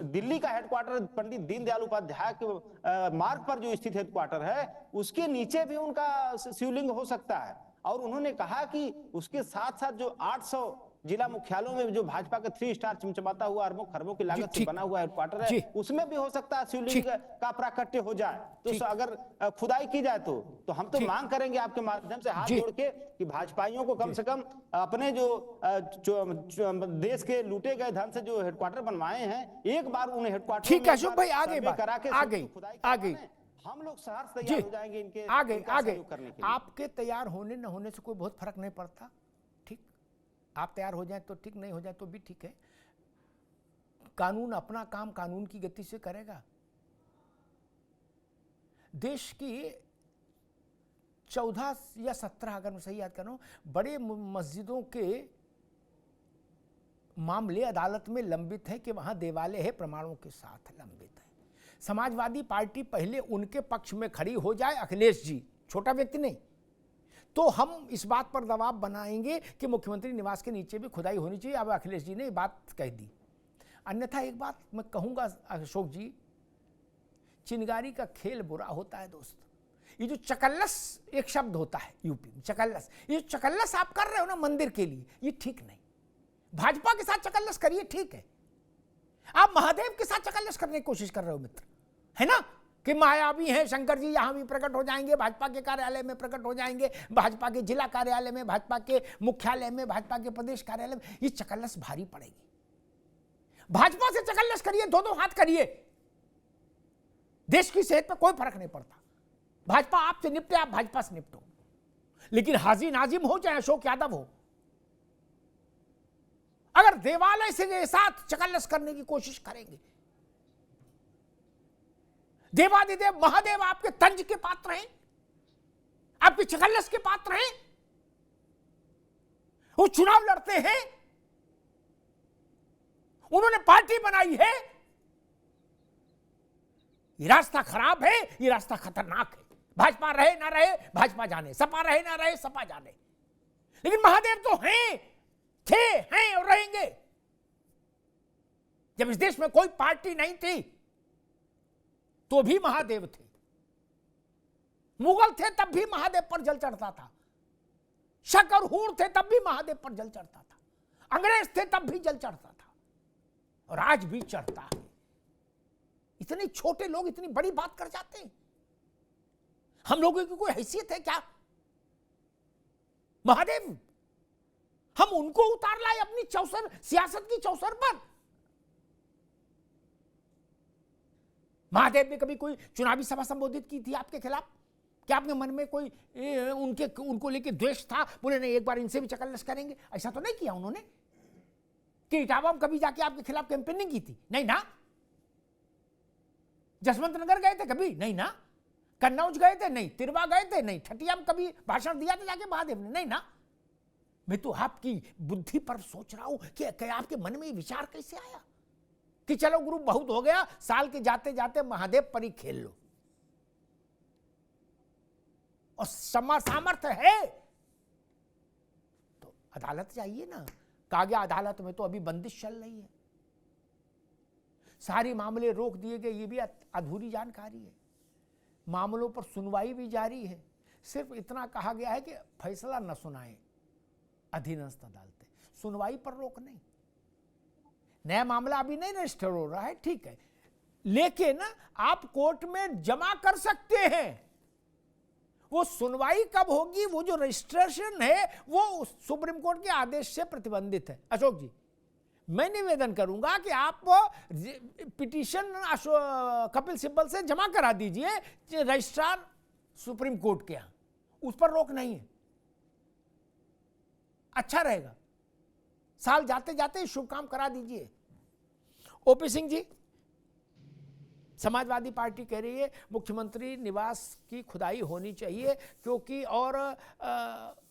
दिल्ली का हेडक्वार्टर पंडित दीनदयाल उपाध्याय के मार्ग पर जो स्थित हेडक्वार्टर है, उसके नीचे भी उनका शिवलिंग हो सकता है। और उन्होंने कहा कि उसके साथ साथ जो 800 जिला मुख्यालयों में जो भाजपा का 3 स्टार चमचमाता हुआ अरबों खरबों की लागत से बना हुआ हेडक्वार्टर है, उसमें भी हो सकता है शिवलिंग का प्राकट्य हो जाए। तो अगर खुदाई की जाए तो हम तो मांग करेंगे आपके माध्यम से हाथ जोड़ के कि भाजपाइयों को कम से कम अपने जो देश के लूटे गए धन से जो हेडक्वार्टर बनवाए हैं, एक बार उन्हें हेडक्वार्टर ठीक है अशोक भाई, आगे आ गई हम लोग सहर्ष तैयार हो जाएंगे इनके आगे करने के लिए। आपके तैयार होने न होने से कोई बहुत फर्क नहीं पड़ता, ठीक, आप तैयार हो जाए तो ठीक, नहीं हो जाए तो भी ठीक है। कानून अपना काम कानून की गति से करेगा। देश की 14 या 17, अगर मैं सही याद कर रहा हूं, बड़े मस्जिदों के मामले अदालत में लंबित है कि वहां देवालय है, प्रमाणों के साथ लंबित है। समाजवादी पार्टी पहले उनके पक्ष में खड़ी हो जाए, अखिलेश जी, छोटा व्यक्ति नहीं, तो हम इस बात पर दबाव बनाएंगे कि मुख्यमंत्री निवास के नीचे भी खुदाई होनी चाहिए। अब अखिलेश जी ने ये बात कह दी। अन्यथा एक बात मैं कहूंगा अशोक जी, चिनगारी का खेल बुरा होता है दोस्त। ये जो चकल्लस एक शब्द होता है यूपी में, चकल्लस, ये जो चकल्लस आप कर रहे हो ना मंदिर के लिए, ये ठीक नहीं। भाजपा के साथ चकल्लस करिए, ठीक है, आप महादेव के साथ चकल्लस करने की कोशिश कर रहे हो मित्र, है ना, कि मायावी हैं शंकर जी, यहां भी प्रकट हो जाएंगे, भाजपा के कार्यालय में प्रकट हो जाएंगे, भाजपा के जिला कार्यालय में, भाजपा के मुख्यालय में, भाजपा के प्रदेश कार्यालय में, ये चकल्लस भारी पड़ेगी। भाजपा से चकल्लस करिए, दो हाथ करिए, देश की सेहत पर कोई फर्क नहीं पड़ता। भाजपा आपसे निपटे, आप भाजपा से निपटो, लेकिन हाजी नाजिम हो चाहे अशोक यादव हो, अगर देवालय से साथ चकल्लस करने की कोशिश करेंगे, देवादिदेव महादेव आपके तंज के पात्र हैं, आपके चकल्लस के पात्र हैं, वो चुनाव लड़ते हैं, उन्होंने पार्टी बनाई है, ये रास्ता खराब है, ये रास्ता खतरनाक है। भाजपा रहे ना रहे भाजपा जाने, सपा रहे ना रहे सपा जाने, लेकिन महादेव तो हैं, थे, हैं और रहेंगे। जब इस देश में कोई पार्टी नहीं थी तो भी महादेव थे, मुगल थे तब भी महादेव पर जल चढ़ता था, शक और हूण थे तब भी महादेव पर जल चढ़ता था, अंग्रेज थे तब भी जल चढ़ता था, और आज भी चढ़ता है। इतने छोटे लोग इतनी बड़ी बात कर जाते हैं। हम लोगों की कोई हैसियत है क्या? महादेव, हम उनको उतार लाए अपनी चौसर, सियासत की चौसर पर। महादेव ने कभी कोई चुनावी सभा संबोधित की थी आपके खिलाफ? क्या आपके मन में कोई उनको लेके द्वेष था, बोले नहीं एक बार इनसे भी चकल्लस करेंगे? ऐसा तो नहीं किया उन्होंने कि इटावा में कभी जाके आपके खिलाफ कैंपेनिंग की थी, नहीं ना। जसवंत नगर गए थे कभी? नहीं ना। कन्नौज गए थे? नहीं। तिरवा गए थे? नहीं। ठटिया में कभी भाषण दिया था जाके महादेव ने? नहीं ना। मैं तो आपकी बुद्धि पर सोच रहा हूं कि आपके मन में विचार कैसे आया कि चलो ग्रुप बहुत हो गया, साल के जाते जाते महादेव परी खेल लो, और सामर्थ्य है तो अदालत जाइए ना। कहा गया अदालत में तो अभी बंदिश चल रही है, सारे मामले रोक दिए गए, ये भी अधूरी जानकारी है। मामलों पर सुनवाई भी जारी है। सिर्फ इतना कहा गया है कि फैसला न सुनाए अधीनस्थ अदालतें, सुनवाई पर रोक नहीं। नया मामला अभी नहीं रजिस्टर हो रहा है, ठीक है, लेकिन आप कोर्ट में जमा कर सकते हैं। वो सुनवाई कब होगी, वो जो रजिस्ट्रेशन है वो सुप्रीम कोर्ट के आदेश से प्रतिबंधित है। अशोक जी, मैं निवेदन करूंगा कि आप पिटीशन कपिल सिब्बल से जमा करा दीजिए रजिस्ट्रार सुप्रीम कोर्ट के यहां, उस पर रोक नहीं है, अच्छा रहेगा। साल जाते जाते शुभ काम करा दीजिए। ओपी सिंह जी, समाजवादी पार्टी कह रही है मुख्यमंत्री निवास की खुदाई होनी चाहिए, क्योंकि और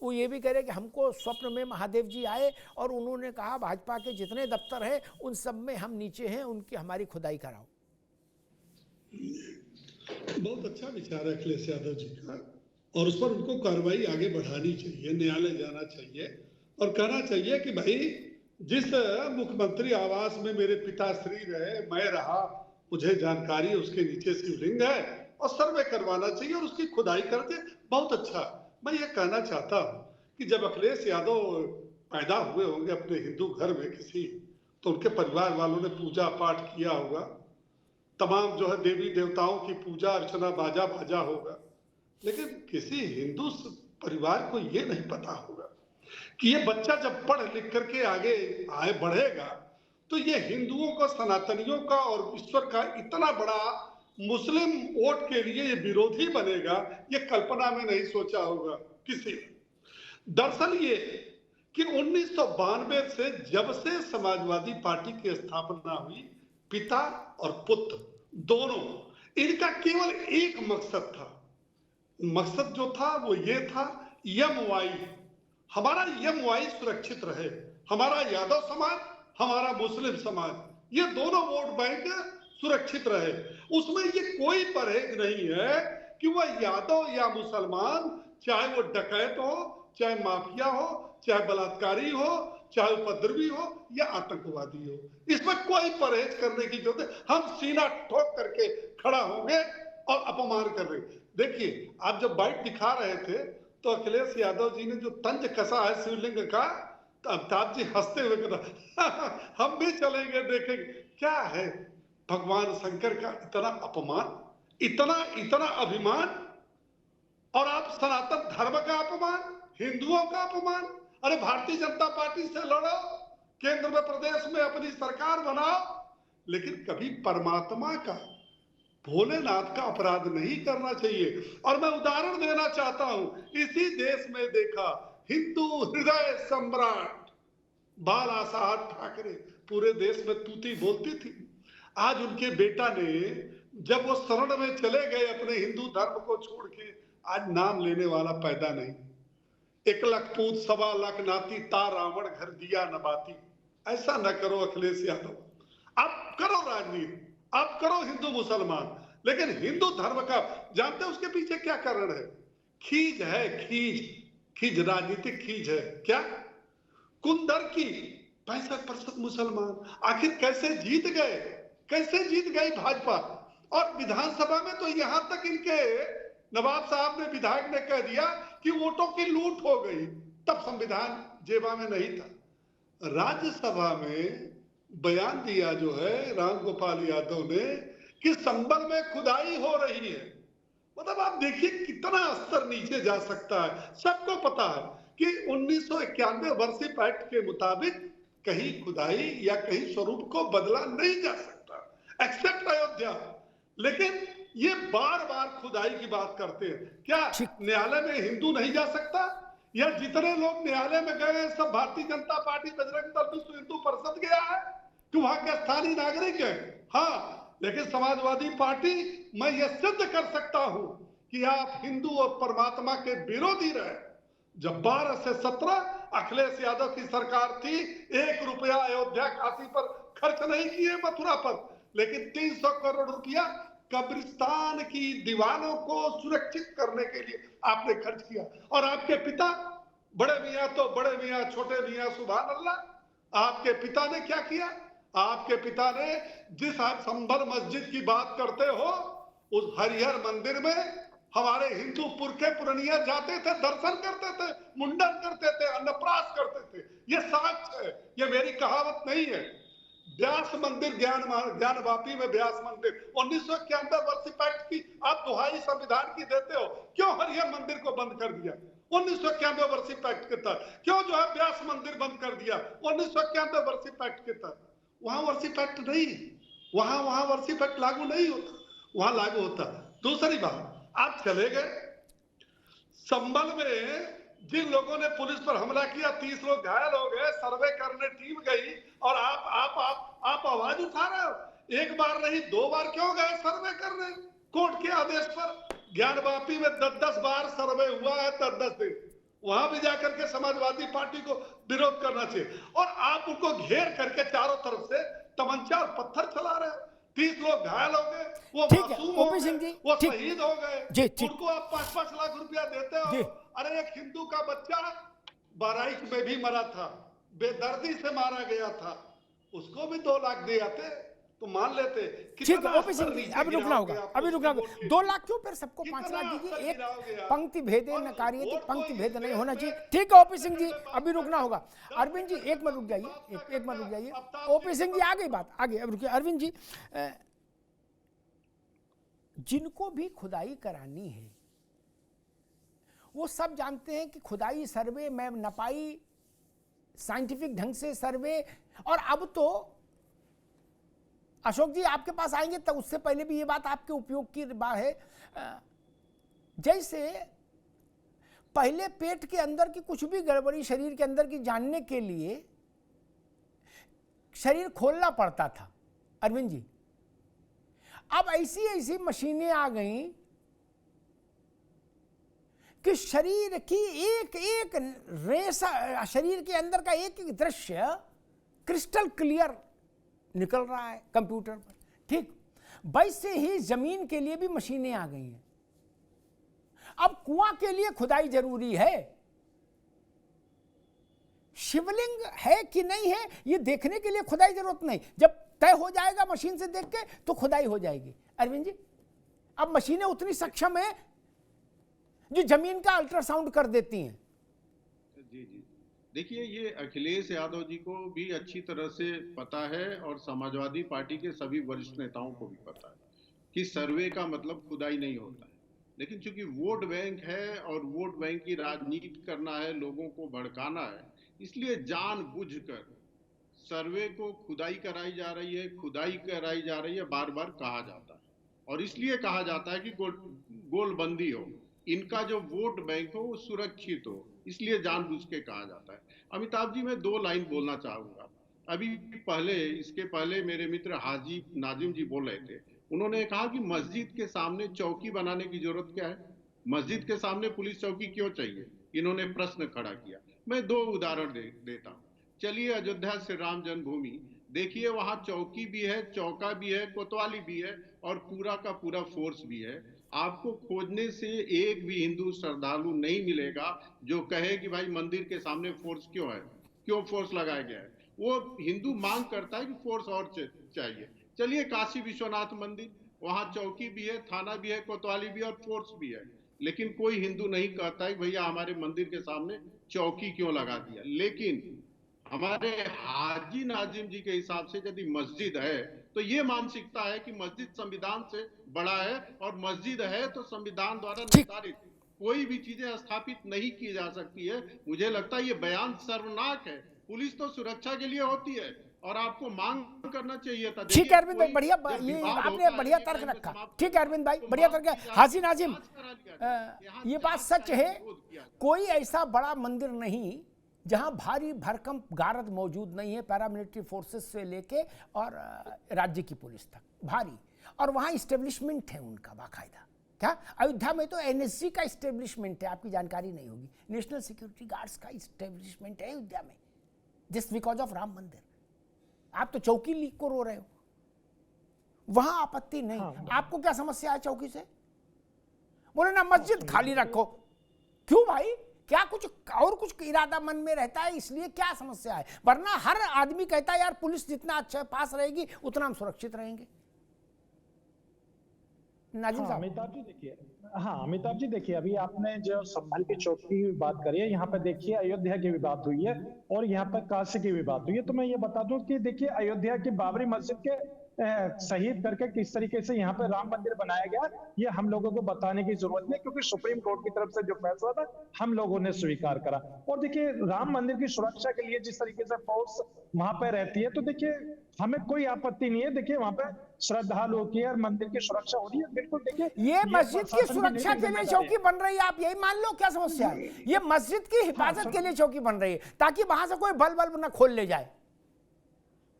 वो ये भी कह रहे कि हमको स्वप्न में महादेव जी आए और उन्होंने कहा भाजपा के जितने दफ्तर हैं उन सब में हम नीचे हैं, उनकी हमारी खुदाई कराओ। बहुत अच्छा विचार है अखिलेश यादव जी का, और उस पर उनको कार्रवाई आगे बढ़ानी चाहिए, न्यायालय जाना चाहिए और कहना चाहिए कि भाई जिस मुख्यमंत्री आवास में मेरे पिताश्री रहे, मैं रहा, मुझे जानकारी उसके नीचे शिवलिंग है और सर्वे करवाना चाहिए और उसकी खुदाई कर दे। बहुत अच्छा। मैं ये कहना चाहता हूँ कि जब अखिलेश यादव पैदा हुए होंगे अपने हिंदू घर में किसी, तो उनके परिवार वालों ने पूजा पाठ किया होगा, तमाम जो है देवी देवताओं की पूजा अर्चना बाजा बाजा होगा, लेकिन किसी हिंदू परिवार को ये नहीं पता होगा कि ये बच्चा जब पढ़ लिख करके आगे बढ़ेगा तो ये हिंदुओं का, सनातनियों का और ईश्वर का इतना बड़ा मुस्लिम वोट के लिए ये विरोधी बनेगा, ये कल्पना में नहीं सोचा होगा किसी ने। दरअसल ये कि 1992 से जब से समाजवादी पार्टी की स्थापना हुई, पिता और पुत्र दोनों, इनका केवल एक मकसद था। मकसद जो था वो ये था, यमवाई, हमारा यमवाई सुरक्षित रहे, हमारा यादव समाज, हमारा मुस्लिम समाज, ये दोनों वोट बैंक सुरक्षित रहे। उसमें ये कोई परहेज नहीं है कि वह यादव या मुसलमान, चाहे वो डकैत हो, चाहे माफिया हो, चाहे बलात्कारी हो, चाहे उपद्रवी हो या आतंकवादी हो, इसमें कोई परहेज करने की जरूरत है। हम सीना ठोक करके खड़ा होंगे और अपमान कर रहे। देखिए, आप जब बाइट दिखा रहे थे तो अखिलेश यादव जी ने जो तंज कसा है शिवलिंग का, तो अमिताभ जी हंसते हुए कहता हम भी चलेंगे देखेंगे। क्या है भगवान शंकर का इतना अपमान, इतना अभिमान, और आप सनातन धर्म का अपमान, हिंदुओं का अपमान। अरे भारतीय जनता पार्टी से लड़ो, केंद्र में प्रदेश में अपनी सरकार बनाओ, लेकिन कभी परमात्मा का, भोलेनाथ का अपराध नहीं करना चाहिए। और मैं उदाहरण देना चाहता हूं, इसी देश में देखा हिंदू हृदय सम्राट बाला साहब ठाकरे पूरे देश में तूती बोलती थी। आज उनके बेटा ने, जब वो शरण में चले गए अपने हिंदू धर्म को छोड़ के, आज नाम लेने वाला पैदा नहीं। 1 लाख पूत 1.25 लाख नाती, ता रावण घर दिया न बाती। ऐसा न करो अखिलेश यादव, आप करो राजनीति, आप करो हिंदू मुसलमान, लेकिन हिंदू धर्म का जानते हैं उसके पीछे क्या कारण है? खींच है, खींच, राजनीतिक खींच है। क्या कुंदर की 65% मुसलमान आखिर कैसे जीत गए भाजपा? और विधानसभा में तो यहां तक इनके नवाब साहब ने, विधायक ने कह दिया कि वोटों की लूट हो गई, तब संविधान जेबा में नहीं था। राज्यसभा में बयान दिया जो है राम गोपाल यादव ने कि संभल में खुदाई हो रही है। मतलब आप देखिए कितना स्तर नीचे जा सकता है। सबको पता है कि 1991 वर्षिप एक्ट के मुताबिक कहीं खुदाई या कहीं स्वरूप को बदला नहीं जा सकता, एक्सेप्ट अयोध्या। लेकिन ये बार बार खुदाई की बात करते हैं। क्या न्यायालय में हिंदू नहीं जा सकता? या जितने लोग न्यायालय में गए हैं सब भारतीय जनता पार्टी, बजरंग दल, विश्व हिंदू परिषद गया है कि वहां के स्थानीय नागरिक है? हाँ, लेकिन समाजवादी पार्टी, मैं ये सिद्ध कर सकता हूं कि आप हिंदू और परमात्मा के विरोधी रहे। जब 12 से 17 अखिलेश यादव की सरकार थी, 1 रुपया अयोध्या काशी पर खर्च नहीं किए, मथुरा पर, लेकिन 300 करोड़ रुपया कब्रिस्तान की दीवारों को सुरक्षित करने के लिए आपने खर्च किया। और आपके पिता बड़े मियां तो बड़े मियां, छोटे मियां सुभान अल्लाह, आपके पिता ने क्या किया? आपके पिता ने, जिस आप संभल मस्जिद की बात करते हो, उस हरिहर मंदिर में हमारे हिंदू पुरखे पुरनिया जाते थे, दर्शन करते थे, मुंडन करते थे, अन्नप्राश करते थे। ये साक्ष्य है, ये मेरी कहावत नहीं है। व्यास मंदिर, ज्ञानवापी में व्यास मंदिर, 1991 वर्षी पैक्ट की आप दुहाई संविधान की देते हो, क्यों हरिहर मंदिर को बंद कर दिया? 1991 वर्षी पैक्ट के तहत क्यों जो है व्यास मंदिर बंद कर दिया? 1991 वर्षी पैक्ट के तहत। वहां वर्षी पैक्ट नहीं, वहां वर्षी पैक्ट लागू नहीं होता, वहां लागू होता। दूसरी बात, आप चले गए संभल में, जिन लोगों ने पुलिस पर हमला किया, 30 लोग घायल हो गए, सर्वे करने टीम गई, और आप आवाज उठा रहे हो। 1 बार नहीं 2 बार क्यों गए सर्वे करने? कोर्ट के आदेश पर ज्ञानवापी में 10-10 बार सर्वे हुआ है, 10-10 दिन। वहां भी जाकर के समाजवादी पार्टी को विरोध करना चाहिए। और आप उनको घेर करके चारों तरफ से तमंचा और पत्थर चला रहे हो। 30 लोग घायल हो गए, वो मासूम हो गए, वो शहीद हो गए, उनको आप 5-5 लाख रुपया देते हो। अरे एक हिंदू का बच्चा बाराइक में भी मरा था, बेदर्दी से मारा गया था, उसको भी 2 लाख दिए थे तो मान लेते। ठीक है ओपी सिंह जी, अभी रुकना होगा, अभी रुकना होगा। 2 लाख क्यों, फिर सबको 5 लाख दीजिए। एक पंक्ति भेदे न कार्य, पंक्ति भेद नहीं होना चाहिए। ठीक है ओपी सिंह जी, अभी रुकना होगा। अरविंद जी एक मिनट रुक जाइए, एक मिनट रुक जाइए। ओपी सिंह जी आ गई बात, आगे अब रुकिए। अरविंद जी, जिनको भी खुदाई करानी है वो सब जानते हैं कि खुदाई सर्वे में नपाई, साइंटिफिक ढंग से सर्वे। और अब तो अशोक जी आपके पास आएंगे तब, उससे पहले भी ये बात आपके उपयोग की बात है। जैसे पहले पेट के अंदर की कुछ भी गड़बड़ी शरीर के अंदर की जानने के लिए शरीर खोलना पड़ता था अरविंद जी, अब ऐसी मशीनें आ गई कि शरीर की एक रेशा, शरीर के अंदर का एक दृश्य क्रिस्टल क्लियर निकल रहा है कंप्यूटर पर। ठीक वैसे ही जमीन के लिए भी मशीनें आ गई हैं। अब कुआं के लिए खुदाई जरूरी है, शिवलिंग है कि नहीं है ये देखने के लिए खुदाई जरूरत नहीं, जब तय हो जाएगा मशीन से देख के तो खुदाई हो जाएगी। अरविंद जी, अब मशीनें उतनी सक्षम है जो जमीन का अल्ट्रासाउंड कर देती हैं। जी जी, देखिए ये अखिलेश यादव जी को भी अच्छी तरह से पता है और समाजवादी पार्टी के सभी वरिष्ठ नेताओं को भी पता है कि सर्वे का मतलब खुदाई नहीं होता है। लेकिन चूंकि वोट बैंक है और वोट बैंक की राजनीति करना है, लोगों को भड़काना है, इसलिए जानबूझकर सर्वे को खुदाई कराई जा रही है, बार बार कहा जाता है। और इसलिए कहा जाता है कि गोलबंदी हो, इनका जो वोट बैंक हो वो सुरक्षित हो, इसलिए जानबूझ के कहा जाता है। अमिताभ जी, मैं 2 लाइन बोलना चाहूंगा। अभी इसके पहले मेरे मित्र हाजी नाजिम जी बोल रहे थे, उन्होंने कहा कि मस्जिद के सामने चौकी बनाने की जरूरत क्या है, मस्जिद के सामने पुलिस चौकी क्यों चाहिए, इन्होंने प्रश्न खड़ा किया। मैं 2 उदाहरण देता हूँ। चलिए अयोध्या श्री राम जन्मभूमि देखिए, वहां चौकी भी है, चौका भी है, कोतवाली भी है और पूरा का पूरा फोर्स भी है। आपको खोजने से एक भी हिंदू श्रद्धालु नहीं मिलेगा जो कहे कि भाई मंदिर के सामने फोर्स क्यों है, क्यों फोर्स लगाया गया है। वो हिंदू मांग करता है कि फोर्स और चाहिए। चलिए काशी विश्वनाथ मंदिर, वहां चौकी भी है, थाना भी है, कोतवाली भी है और फोर्स भी है, लेकिन कोई हिंदू नहीं कहता है भैया हमारे मंदिर के सामने चौकी क्यों लगा दिया। लेकिन हमारे हाजी नाजिम जी के हिसाब से यदि मस्जिद है तो ये मानसिकता है कि मस्जिद संविधान से बड़ा है और मस्जिद है तो संविधान द्वारा निर्धारित कोई भी चीजें स्थापित नहीं की जा सकती है। मुझे लगता है ये बयान सर्वनाक है। पुलिस तो सुरक्षा के लिए होती है और आपको मांग करना चाहिए था। ठीक है अरविंद भाई, बढ़िया, ये आपने बढ़िया तर्क रखा। ठीक है अरविंद भाई, बढ़िया तर्क है। हाजी नाजिम, ये बात सच है, कोई ऐसा बड़ा मंदिर नहीं जहां भारी भरकम गारद मौजूद नहीं है, पैरामिलिट्री फोर्सेस से लेके और राज्य की पुलिस तक भारी और वहाँ इस्टेब्लिशमेंट है उनका बाकायदा। क्या अयोध्या में तो एनएसजी का इस्टेब्लिशमेंट है, आपकी जानकारी नहीं होगी, नेशनल सिक्योरिटी गार्ड्स का इस्टेब्लिशमेंट है अयोध्या में, जस्ट बिकॉज ऑफ राम मंदिर। आप तो चौकी लीक को रो रहे हो, वहां आपत्ति नहीं। आपको क्या समस्या है चौकी से? बोले ना मस्जिद खाली रखो। क्यों भाई, क्या कुछ और कुछ इरादा मन में रहता है इसलिए क्या समस्या है? वरना हर आदमी कहता है यार पुलिस जितना अच्छा पास रहेगी उतना हम सुरक्षित रहेंगे। नाजिम साहब। अमिताभ जी देखिए, अमिताभ जी देखिए, अभी आपने जो संभल की चौक की बात करी है, यहाँ पे देखिए अयोध्या की भी बात हुई है और यहाँ पर काशी की भी बात हुई है। तो मैं ये बता दूं कि देखिए अयोध्या की बाबरी मस्जिद के शहीद करके किस तरीके से यहाँ पे राम मंदिर बनाया गया, ये हम लोगों को बताने की जरूरत नहीं, क्योंकि सुप्रीम कोर्ट की तरफ से जो फैसला था हम लोगों ने स्वीकार करा। और देखिए राम मंदिर की सुरक्षा के लिए जिस तरीके से फोर्स वहां पे रहती है, तो देखिए हमें कोई आपत्ति नहीं है। देखिए वहां पे श्रद्धालुओं की और मंदिर की सुरक्षा हो रही है, बिल्कुल। देखिए ये मस्जिद की सुरक्षा के लिए चौकी बन रही है, आप यही मान लो, क्या समस्या है? ये मस्जिद की हिफाजत के लिए चौकी बन रही है ताकि वहां से कोई बल्ब न खोल ले जाए।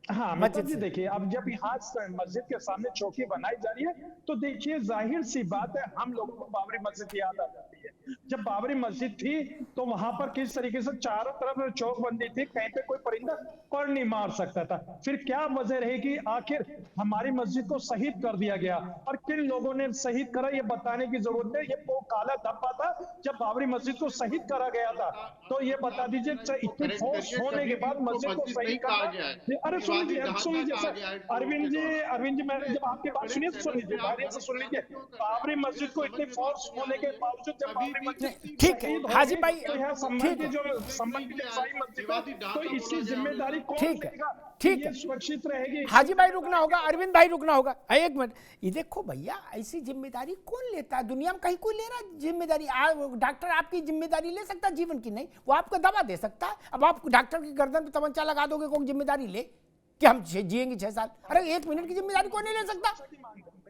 हाँ मतलब जी देखिए, अब जब यहाँ मस्जिद के सामने चौकी बनाई जा रही है तो देखिए जाहिर सी बात है हम लोगों को बाबरी मस्जिद याद आ जाती है। जब बाबरी मस्जिद थी तो वहां पर किस तरीके से चारों तरफ चौकबंदी थी, कहीं पे कोई परिंदा पर नहीं मार सकता था। फिर क्या वजह रहेगी आखिर हमारी मस्जिद को शहीद कर दिया गया, और किन लोगों ने शहीद करा ये बताने की जरूरत है। ये वो काला धब्बा था जब बाबरी मस्जिद को शहीद करा गया था, तो ये बता दीजिए इतनी फोर्स होने के बाद मस्जिद को शहीद करा। अरे सुन लीजिए अरविंद जी, मैंने जब आपकी बात सुनिए तो सुन लीजिए, धैर्य से सुन लीजिए। बाबरी मस्जिद को इतनी फोर्स होने के बावजूद जब बाबरी मस्जिद ठीक है हाजी भाई, तो यहाँ संबंध की जो ईसाई मस्जिद है, तो इसकी जिम्मेदारी कौन लेगा? ठीक है, सुरक्षित रहेगी। हाजी भाई रुकना होगा, अरविंद भाई रुकना होगा, एक मिनट। ये देखो भैया, ऐसी जिम्मेदारी कौन लेता है? दुनिया में कहीं कोई ले रहा है जिम्मेदारी? डॉक्टर आपकी जिम्मेदारी ले सकता है जीवन की? नहीं, वो आपको दवा दे सकता है। अब आप डॉक्टर की गर्दन पे तमंचा लगा दोगे, कौन जिम्मेदारी ले कि हम जिएंगे 6 साल? अरे 1 मिनट की जिम्मेदारी कौन नहीं ले सकता?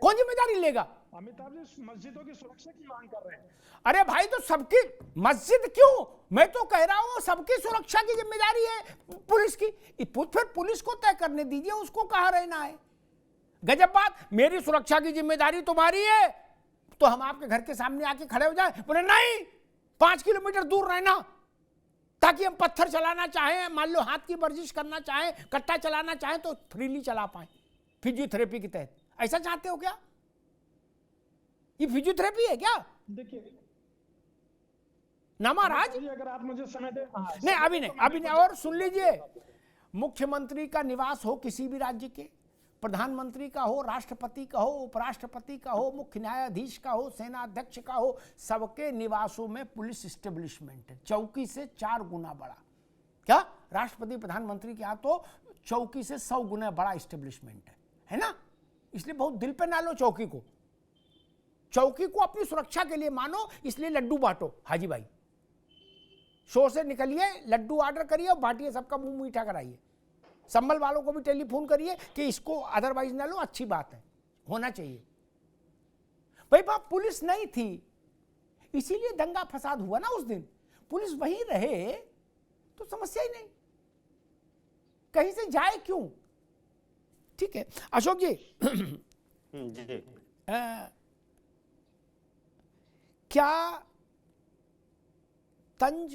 कौन जिम्मेदारी लेगा? अमिताभ जी मस्जिदों की सुरक्षा की मांग कर रहे हैं। अरे भाई तो सबकी मस्जिद क्यों, मैं तो कह रहा हूं सबकी सुरक्षा की जिम्मेदारी है पुलिस की। फिर पुलिस को तय करने दीजिए उसको कहां रहना है। गजब बात, मेरी सुरक्षा की जिम्मेदारी तुम्हारी है तो हम आपके घर के सामने आके खड़े हो जाए, बोले नहीं 5 किलोमीटर दूर रहना, ताकि हम पत्थर चलाना चाहें, मान लो हाथ की वर्जिश करना चाहें, कट्टा चलाना चाहें तो फ्रीली चला पाए फिजियोथेरेपी के तहत। ऐसा चाहते हो क्या? ये फिजियोथेरेपी है क्या? देखिए ना महाराज, अगर आप मुझे समय दे। नहीं अभी नहीं। और सुन लीजिए, मुख्यमंत्री का निवास हो किसी भी राज्य के, प्रधानमंत्री का हो, राष्ट्रपति का हो, उपराष्ट्रपति का हो, मुख्य न्यायाधीश का हो, सेना अध्यक्ष का हो, सबके निवासों में पुलिस एस्टेब्लिशमेंट है, चौकी से 4 गुना बड़ा। क्या राष्ट्रपति प्रधानमंत्री के यहाँ तो चौकी से 100 गुना बड़ा एस्टेब्लिशमेंट है ना? इसलिए बहुत दिल पे ना लो चौकी को, चौकी को अपनी सुरक्षा के लिए मानो, इसलिए लड्डू बांटो। हाजी भाई शो से निकलिए, लड्डू ऑर्डर करिए और बांटिए, सबका मुंह मीठा कराइए। संभल वालों को भी टेलीफोन करिए कि इसको अदरवाइज ना लो, अच्छी बात है, होना चाहिए। भाई बाप पुलिस नहीं थी इसीलिए दंगा फसाद हुआ ना उस दिन। पुलिस वहीं रहे तो समस्या ही नहीं, कहीं से जाए क्यों? ठीक है अशोक जी, जी। क्या तंज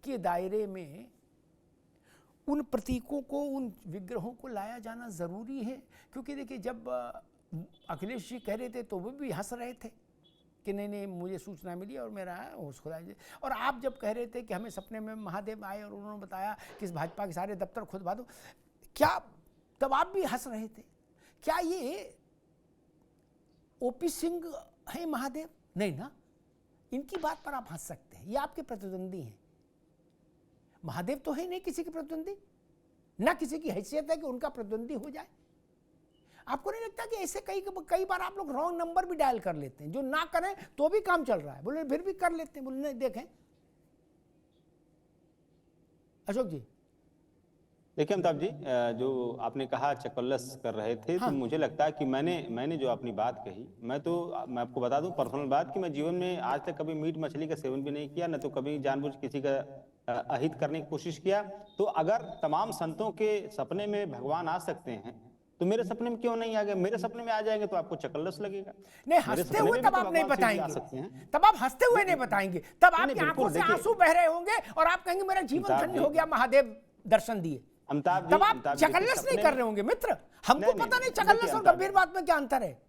के दायरे में उन प्रतीकों को, उन विग्रहों को लाया जाना जरूरी है? क्योंकि देखिए जब अखिलेश जी कह रहे थे तो वो भी हंस रहे थे कि नहीं मुझे सूचना मिली और मेरा होश खुदा। और आप जब कह रहे थे कि हमें सपने में महादेव आए और उन्होंने बताया कि इस भाजपा के सारे दफ्तर खुदवा दो, क्या तब आप भी हंस रहे थे? क्या ये ओपी सिंह है महादेव? नहीं ना, इनकी बात पर आप हंस सकते हैं, ये आपके प्रतिद्वंदी हैं। महादेव तो है नहीं किसी के प्रतिद्वंदी, ना किसी की हैसियत है कि उनका प्रतिद्वंदी हो जाए। आपको नहीं लगता कि ऐसे कई बार आप लोग रॉन्ग नंबर भी डायल कर लेते हैं, जो ना करें तो भी काम चल रहा है, बोले फिर भी कर लेते हैं, बोले नहीं देखें। अशोक जी देखिए अमिताभ जी, जो आपने कहा चकल्लस कर रहे थे, हाँ। तो मुझे लगता है कि मैंने जो अपनी बात कही, मैं आपको बता दूं पर्सनल बात कि मैं जीवन में आज तक कभी मीट मछली का सेवन भी नहीं किया, न तो कभी जानबूझ किसी का अहित करने की कोशिश किया। तो अगर तमाम संतों के सपने में भगवान आ सकते हैं तो मेरे सपने में क्यों नहीं आ गए? मेरे सपने में आ जाएंगे तो आपको चकल्लस लगेगा। नहीं, हंसते हुए तब आप नहीं बताएंगे, तब आप हंसते हुए नहीं बताएंगे, तब आपकी आंखों से आंसू बह रहे होंगे और आप कहेंगे मेरा जीवन धन्य हो गया, महादेव दर्शन दिए। तब आप चकल्लस नहीं कर रहे होंगे मित्र। हमको पता नहीं चकल्लस और गंभीर बात में क्या अंतर है।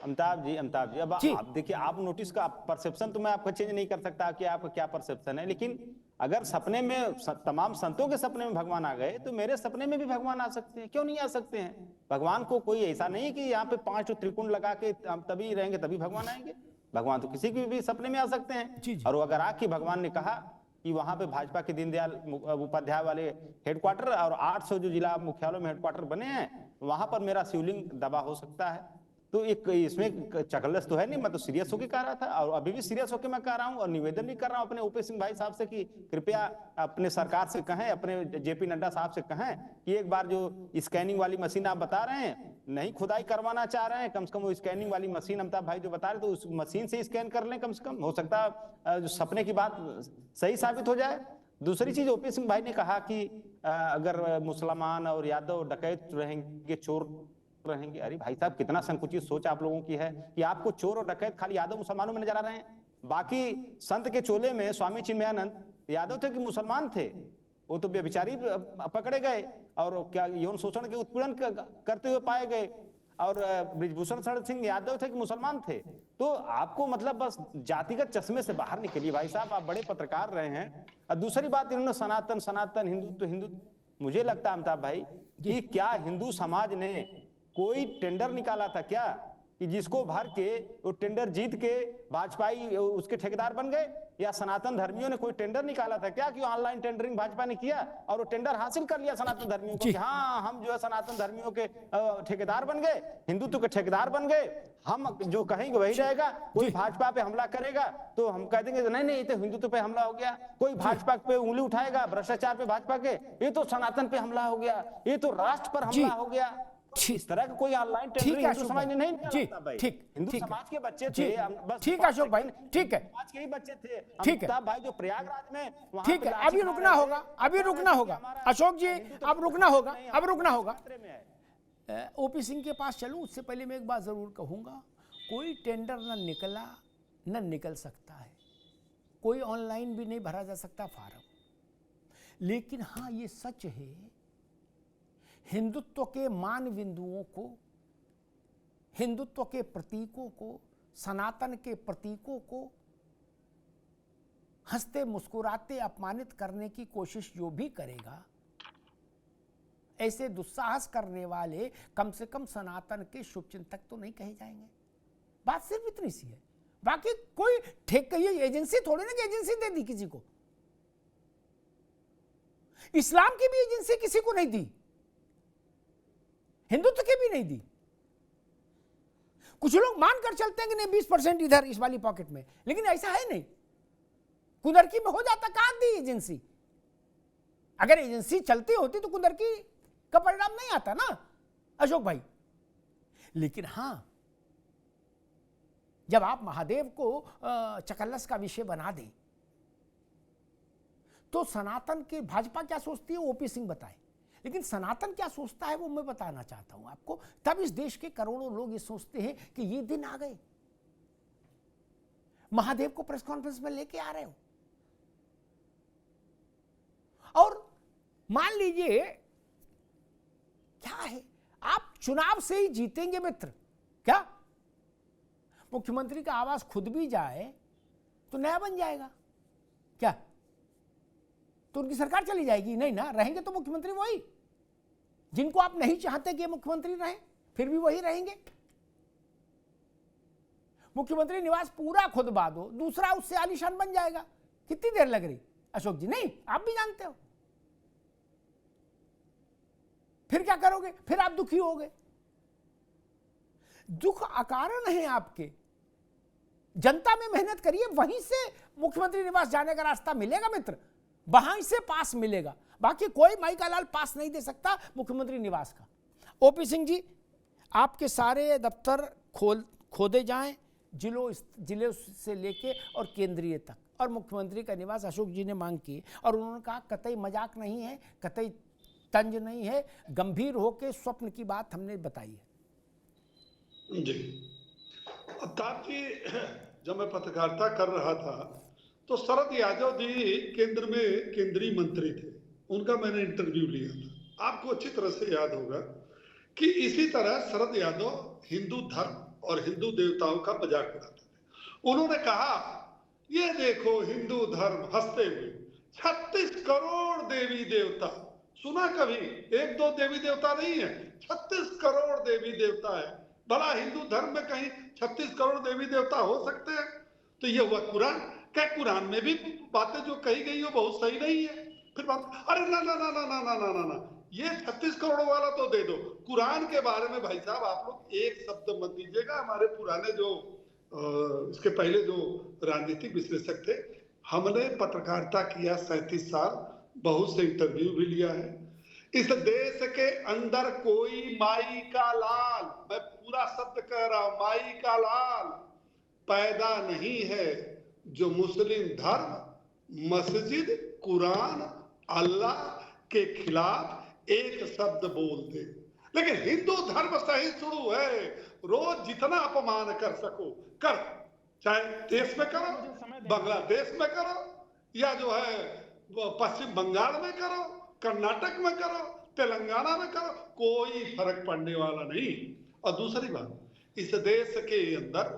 अमिताभ जी अब आप देखिए, आप नोटिस का परसेप्शन तो मैं आपका चेंज नहीं कर सकता कि आपका क्या परसेप्शन है, लेकिन अगर सपने में तमाम संतों के सपने में भगवान आ गए तो मेरे सपने में भी भगवान आ सकते हैं, क्यों नहीं आ सकते हैं? भगवान को कोई ऐसा नहीं कि यहाँ पे 5 त्रिकोण लगा के हम तभी रहेंगे तभी भगवान आएंगे। भगवान तो किसी के भी सपने में आ सकते हैं। और अगर आके भगवान ने कहा कि वहां पे भाजपा के दीनदयाल उपाध्याय वाले हेडक्वार्टर और 800 जो जिला मुख्यालयों में हेडक्वार्टर बने हैं, वहां पर मेरा शिवलिंग दबा हो सकता है। तो एक इसमें चकल्लस तो है नहीं, मैं तो सीरियस होकर कह रहा था और अभी भी सीरियस होकर मैं कह रहा हूं और निवेदन भी कर रहा हूं अपने ओपी सिंह भाई साहब से कि कृपया अपने सरकार से कहें, अपने जेपी नड्डा साहब से कहें कि एक बार जो स्कैनिंग वाली मशीन आप बता रहे हैं, नहीं खुदाई करवाना चाह रहे हैं, कम से कम वो स्कैनिंग वाली मशीन अमिताभ भाई जो बता रहे तो उस मशीन से स्कैन कर लें, कम से कम हो सकता है जो सपने की बात सही साबित हो जाए। दूसरी चीज ओपी सिंह भाई ने कहा कि अगर मुसलमान और यादव डकैत रहेंगे, चोर रहेंगे। अरे भाई साहब, कितना संकुचित सोच आप लोगों की है कि आपको चोर और डकैत खाली यादव मुसलमानों में नजर आ रहे हैं। बाकी संत के चोले में स्वामी चिन्मयानंद यादव थे कि मुसलमान थे? वो तो बेचारी पकड़े गए और क्या यौन शोषण के उत्पीड़न करते हुए पाए गए। और ब्रिजभूषण शरण सिंह यादव थे कि मुसलमान थे? तो आपको मतलब बस जातिगत चश्मे से बाहर निकलिए भाई साहब, आप बड़े पत्रकार रहे हैं। और दूसरी बात, इन्होंने सनातन हिंदुत्व, मुझे लगता है अमिताभ भाई कि क्या हिंदू समाज ने कोई टेंडर निकाला था क्या कि जिसको भर के वो टेंडर जीत के भाजपाई उसके ठेकेदार बन गए? या सनातन धर्मियों ने कोई टेंडर निकाला था क्या कि ऑनलाइन टेंडरिंग भाजपा ने किया और वो टेंडर हासिल कर लिया सनातन धर्मियों को कि हाँ हम जो है सनातन धर्मियों के ठेकेदार बन गए, हिंदुत्व के ठेकेदार बन गए, हम जो कहेंगे वही रहेगा। कोई भाजपा पे हमला करेगा तो हम कह देंगे नहीं ये तो हिंदुत्व पे हमला हो गया। कोई भाजपा पे उंगली उठाएगा भ्रष्टाचार पे भाजपा के, ये तो सनातन पे हमला हो गया, ये तो राष्ट्र पर हमला हो गया। इस तरह का कोई ऑनलाइन टेंडरिंग हिंदू समाज ने नहीं निकाला भाई। हिंदू समाज के बच्चे थे, ठीक है अशोक भाई, ठीक है, समाज के ही बच्चे थे। ठीक है भाई जो प्रयागराज में, ठीक है, अभी रुकना होगा, अभी रुकना होगा अशोक जी, अब रुकना होगा, अब रुकना होगा। ओपी सिंह के पास चलूं उससे पहले मैं एक बात जरूर कहूंगा, कोई टेंडर न निकला न निकल सकता है, कोई ऑनलाइन भी नहीं भरा जा सकता फार्म। लेकिन हाँ ये सच है, हिंदुत्व के मान बिंदुओं को, हिंदुत्व के प्रतीकों को, सनातन के प्रतीकों को हंसते मुस्कुराते अपमानित करने की कोशिश जो भी करेगा, ऐसे दुस्साहस करने वाले कम से कम सनातन के शुभचिंतक तो नहीं कहे जाएंगे। बात सिर्फ इतनी सी है, बाकी कोई ठेक ये एजेंसी थोड़ी ना कि एजेंसी दे दी किसी को, इस्लाम की भी एजेंसी किसी को नहीं दी, हिंदुत्व की भी नहीं दी। कुछ लोग मानकर चलते हैं कि नहीं 20% इधर इस वाली पॉकेट में, लेकिन ऐसा है नहीं। कुदरती में हो जाता, कहां दी एजेंसी? अगर एजेंसी चलती होती तो कुदरती का परिणाम नहीं आता ना अशोक भाई। लेकिन हां, जब आप महादेव को चकल्लस का विषय बना दें तो सनातन के भाजपा क्या सोचती है ओपी सिंह बताए, लेकिन सनातन क्या सोचता है वो मैं बताना चाहता हूं आपको। तब इस देश के करोड़ों लोग ये सोचते हैं कि ये दिन आ गए, महादेव को प्रेस कॉन्फ्रेंस में लेके आ रहे हो। और मान लीजिए क्या है, आप चुनाव से ही जीतेंगे मित्र, क्या मुख्यमंत्री का आवास खुद भी जाए तो नया बन जाएगा क्या? तो उनकी सरकार चली जाएगी? नहीं ना, रहेंगे तो मुख्यमंत्री वही जिनको आप नहीं चाहते कि मुख्यमंत्री रहें, फिर भी वही रहेंगे। मुख्यमंत्री निवास पूरा खुदवा दो, दूसरा उससे आलीशान बन जाएगा। कितनी देर लग रही अशोक जी? नहीं, आप भी जानते हो। फिर क्या करोगे? फिर आप दुखी होगे। दुख अकारण है आपके, जनता में मेहनत करिए, वहीं से मुख्यमंत्री निवास जाने का रास्ता मिलेगा मित्र, वहां से पास मिलेगा। बाकी कोई माई का लाल पास नहीं दे सकता मुख्यमंत्री निवास का। ओपी सिंह जी, आपके सारे दफ्तर खोदे जाएं, जिले से लेके और केंद्रीय तक, और मुख्यमंत्री का निवास अशोक जी ने मांग की और उन्होंने कहा कतई मजाक नहीं है, कतई तंज नहीं है, गंभीर होकर स्वप्न की बात हमने बताई है। जी, अमिताभ जी, जब मैं पत्रकारिता कर रहा था तो शरद यादव जी केंद्र में केंद्रीय मंत्री थे, उनका मैंने इंटरव्यू लिया था। आपको अच्छी तरह से याद होगा कि इसी तरह शरद यादव हिंदू धर्म और हिंदू देवताओं का मजाक उड़ाते थे। उन्होंने कहा, ये देखो हिंदू धर्म, हंसते हुए, 36 करोड़ देवी देवता। सुना कभी? एक दो देवी देवता नहीं है, 36 करोड़ देवी देवता है। भला हिंदू धर्म में कहीं 36 करोड़ देवी देवता हो सकते हैं? तो ये हुआ कुरान। क्या कुरान में भी बातें जो कही गई हो बहुत सही नहीं है? फिर बात, अरे ना ना ना ना ना ना ना ना ना, ये 36 करोड़ वाला तो दे दो। कुरान के बारे में भाई साहब आप लोग एक शब्द मत दीजिएगा। हमारे पुराने जो इसके पहले जो राजनीतिक विश्लेषक थे, हमने पत्रकारिता किया 37 साल, बहुत से इंटरव्यू भी लिया है। इस देश के अंदर कोई माई का लाल, मैं पूरा शब्द कह रहा हूं, माई का लाल पैदा नहीं है जो मुस्लिम धर्म, मस्जिद, कुरान, अल्लाह के खिलाफ एक शब्द बोल दे। लेकिन हिंदू धर्म सहिष्णु है, रोज जितना अपमान कर सको कर, चाहे देश में करो, बांग्लादेश में करो, या जो है पश्चिम बंगाल में करो, कर्नाटक में करो, तेलंगाना में करो, कोई फर्क पड़ने वाला नहीं। और दूसरी बात, इस देश के अंदर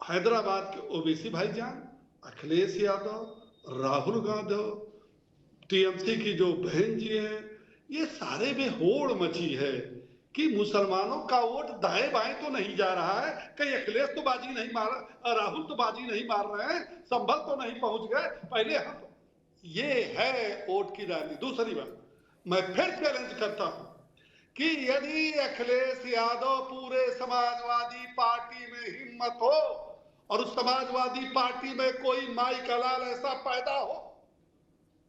हैदराबाद के ओबीसी भाईजान, अखिलेश यादव, राहुल गांधी, टीएमसी की जो बहन जी है, ये सारे में होड़ मची है कि मुसलमानों का वोट दाएं बाएं तो नहीं जा रहा है। कहीं अखिलेश तो बाजी नहीं मार, राहुल तो बाजी नहीं मार रहे हैं, संभल तो नहीं पहुंच गए पहले हम। ये है वोट की राजनीति। दूसरी बात, मैं फिर चैलेंज करता हूं कि यदि अखिलेश यादव पूरे समाजवादी पार्टी में हिम्मत हो और उस समाजवादी पार्टी में कोई माई का लाल ऐसा पैदा हो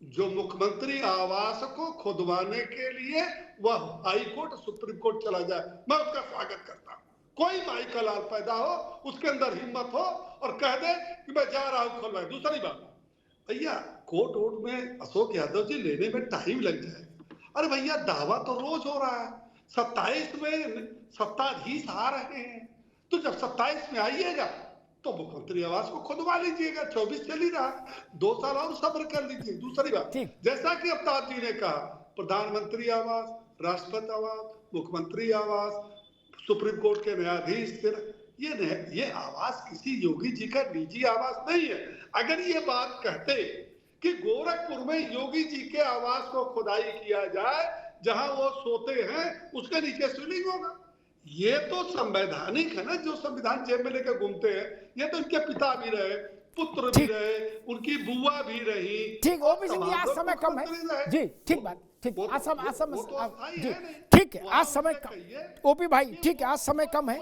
जो मुख्यमंत्री आवास को खुदवाने के लिए वह हाई कोर्ट, सुप्रीम कोर्ट चला जाए, मैं उसका स्वागत करता हूं। कोई माई का लाल पैदा हो, उसके अंदर हिम्मत हो और कह दे कि मैं जा रहा हूं खुलवाए। दूसरी बात, भैया कोर्ट वोट में अशोक यादव जी लेने में टाइम लग जाए। अरे भैया दावा तो रोज हो रहा है, 27 में सत्ताधीश आ रहे हैं, तो जब 27 में आइएगा तो मुख्यमंत्री आवास को खुदवा लीजिएगा। 24 चल ही रहा, 2 साल और सब्र कर लीजिए। दूसरी बात, जैसा कि अमिताभ जी ने कहा, प्रधानमंत्री आवास, राष्ट्रपति आवास, मुख्यमंत्री आवास, सुप्रीम कोर्ट के न्यायाधीश, ये आवास किसी योगी जी का निजी आवास नहीं है। अगर ये बात कहते कि गोरखपुर में योगी जी के आवास को खुदाई किया जाए, जहां वो सोते हैं उसके नीचे शिवलिंग होगा, ये तो संवैधानिक है ना। जो संविधान जेब में लेकर घूमते हैं, ये तो इनके पिता भी रहे, पुत्र भी रहे, उनकी बुआ भी रही। ठीक, ओबीसी जी आज समय कम है जी, ठीक बात, ठीक, जी ठीक है, आज समय कम, ओपी भाई ठीक है, आज समय कम है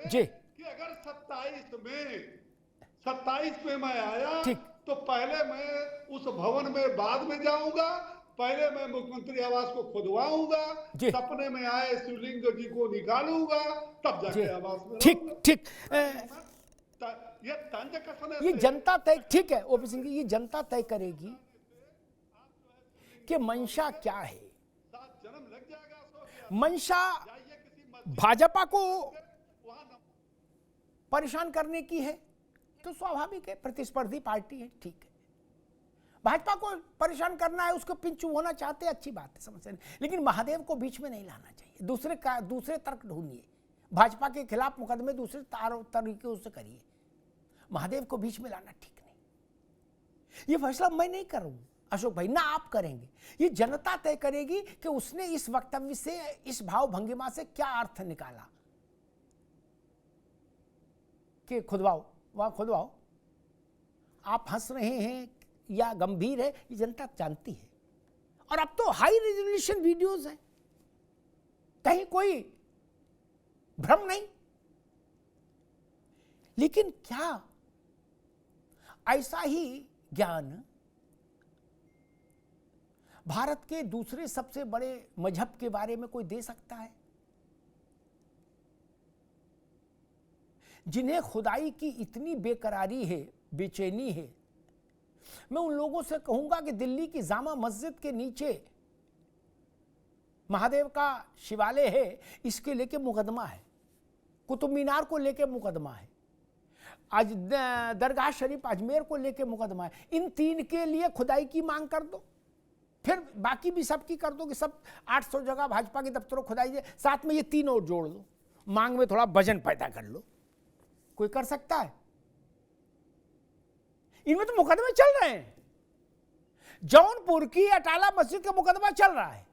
जी। कि अगर 27 में मैं आया तो पहले मैं उस भवन में बाद में जाऊंगा, पहले मैं मुख्यमंत्री आवास को खुदवाऊंगा, सपने में आए शिवलिंग जी को निकालूंगा, तब जाके आवास में। ठीक ठीक, ये तंज कसने ये जनता तय, ठीक है ओपी सिंह जी, ये जनता तय करेगी कि मंशा क्या है। मंशा भाजपा को परेशान करने की है तो स्वाभाविक है, प्रतिस्पर्धी पार्टी है, ठीक है। भाजपा को परेशान करना है, उसको पिंचू होना चाहते हैं, अच्छी बात है, समस्या नहीं, लेकिन महादेव को बीच में नहीं लाना चाहिए। दूसरे तर्क ढूंढिए, भाजपा के खिलाफ मुकदमे दूसरे तरीके से करिए, महादेव को बीच में लाना ठीक नहीं। ये फैसला मैं नहीं कर रहा हूं अशोक भाई, ना आप करेंगे, ये जनता तय करेगी कि उसने इस वक्तव्य से, इस भाव भंगिमा से क्या अर्थ निकाला कि खुदवाओ, वहां खुदवाओ। आप हंस रहे हैं या गंभीर है, ये जनता जानती है। और अब तो हाई रेजोल्यूशन वीडियोस हैं, कहीं कोई भ्रम नहीं। लेकिन क्या ऐसा ही ज्ञान भारत के दूसरे सबसे बड़े मजहब के बारे में कोई दे सकता है, जिन्हें खुदाई की इतनी बेकरारी है, बेचैनी है? मैं उन लोगों से कहूंगा कि दिल्ली की जामा मस्जिद के नीचे महादेव का शिवालय है, इसके लेके मुकदमा है, कुतुब मीनार को लेके मुकदमा है, आज दरगाह शरीफ अजमेर को लेके मुकदमा है। इन 3 के लिए खुदाई की मांग कर दो, फिर बाकी भी सबकी कर दो कि सब 800 जगह भाजपा के दफ्तरों खुदाई जाए, साथ में ये 3 और जोड़ लो, मांग में थोड़ा वजन पैदा कर लो। कोई कर सकता है? इनमें तो मुकदमे चल रहे हैं। जौनपुर की अटाला मस्जिद का मुकदमा चल रहा है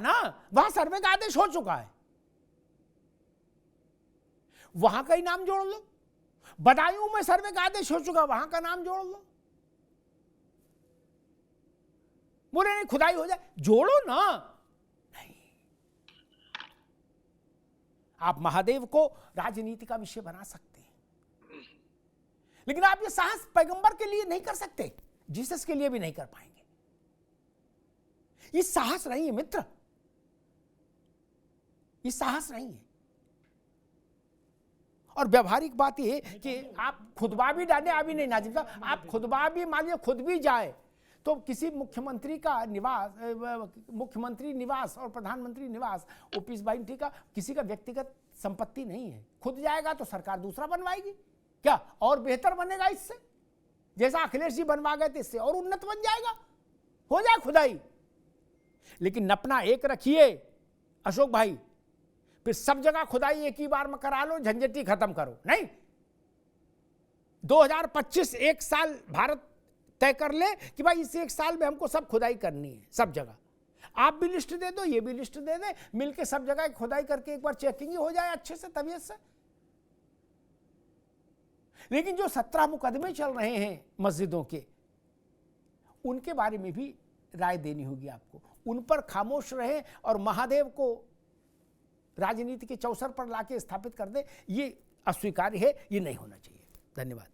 ना, वहां सर्वे का आदेश हो चुका है, वहां का ही नाम जोड़ लो। बदायूं में सर्वे का आदेश हो चुका, वहां का नाम जोड़ लो। बोले नहीं खुदाई हो जाए, जोड़ो ना। नहीं, आप महादेव को राजनीति का विषय बना सकते हैं, लेकिन आप ये साहस पैगंबर के लिए नहीं कर सकते, जीसस के लिए भी नहीं कर पाएंगे। ये साहस नहीं है मित्र, ये साहस नहीं है। और व्यावहारिक बात यह है कि आप खुतबा भी डालें, अभी नहीं नाजिम साहब, आप खुतबा भी मान लीजिए खुद भी जाए तो किसी मुख्यमंत्री का निवास, मुख्यमंत्री निवास और प्रधानमंत्री निवास, ऑफिस बाइंटी का किसी का व्यक्तिगत संपत्ति नहीं है। खुद जाएगा तो सरकार दूसरा बनवाएगी, क्या और बेहतर बनेगा इससे? जैसा अखिलेश जी बनवा गए थे इससे और उन्नत बन जाएगा, हो जाए खुदाई। लेकिन अपना एक रखिए अशोक भाई, फिर सब जगह खुदाई एक ही बार में करा लो, झंझटी खत्म करो। नहीं, 2025 एक साल भारत तय कर ले कि भाई इस एक साल में हमको सब खुदाई करनी है, सब जगह। आप भी लिस्ट दे दो, ये भी लिस्ट दे दे, मिलके सब जगह खुदाई करके एक बार चेकिंग ही हो जाए अच्छे से, तबीयत से। लेकिन जो 17 मुकदमे चल रहे हैं मस्जिदों के, उनके बारे में भी राय देनी होगी आपको। उन पर खामोश रहे और महादेव को राजनीति के चौसर पर लाके स्थापित कर दे, ये अस्वीकार्य है, ये नहीं होना चाहिए। धन्यवाद।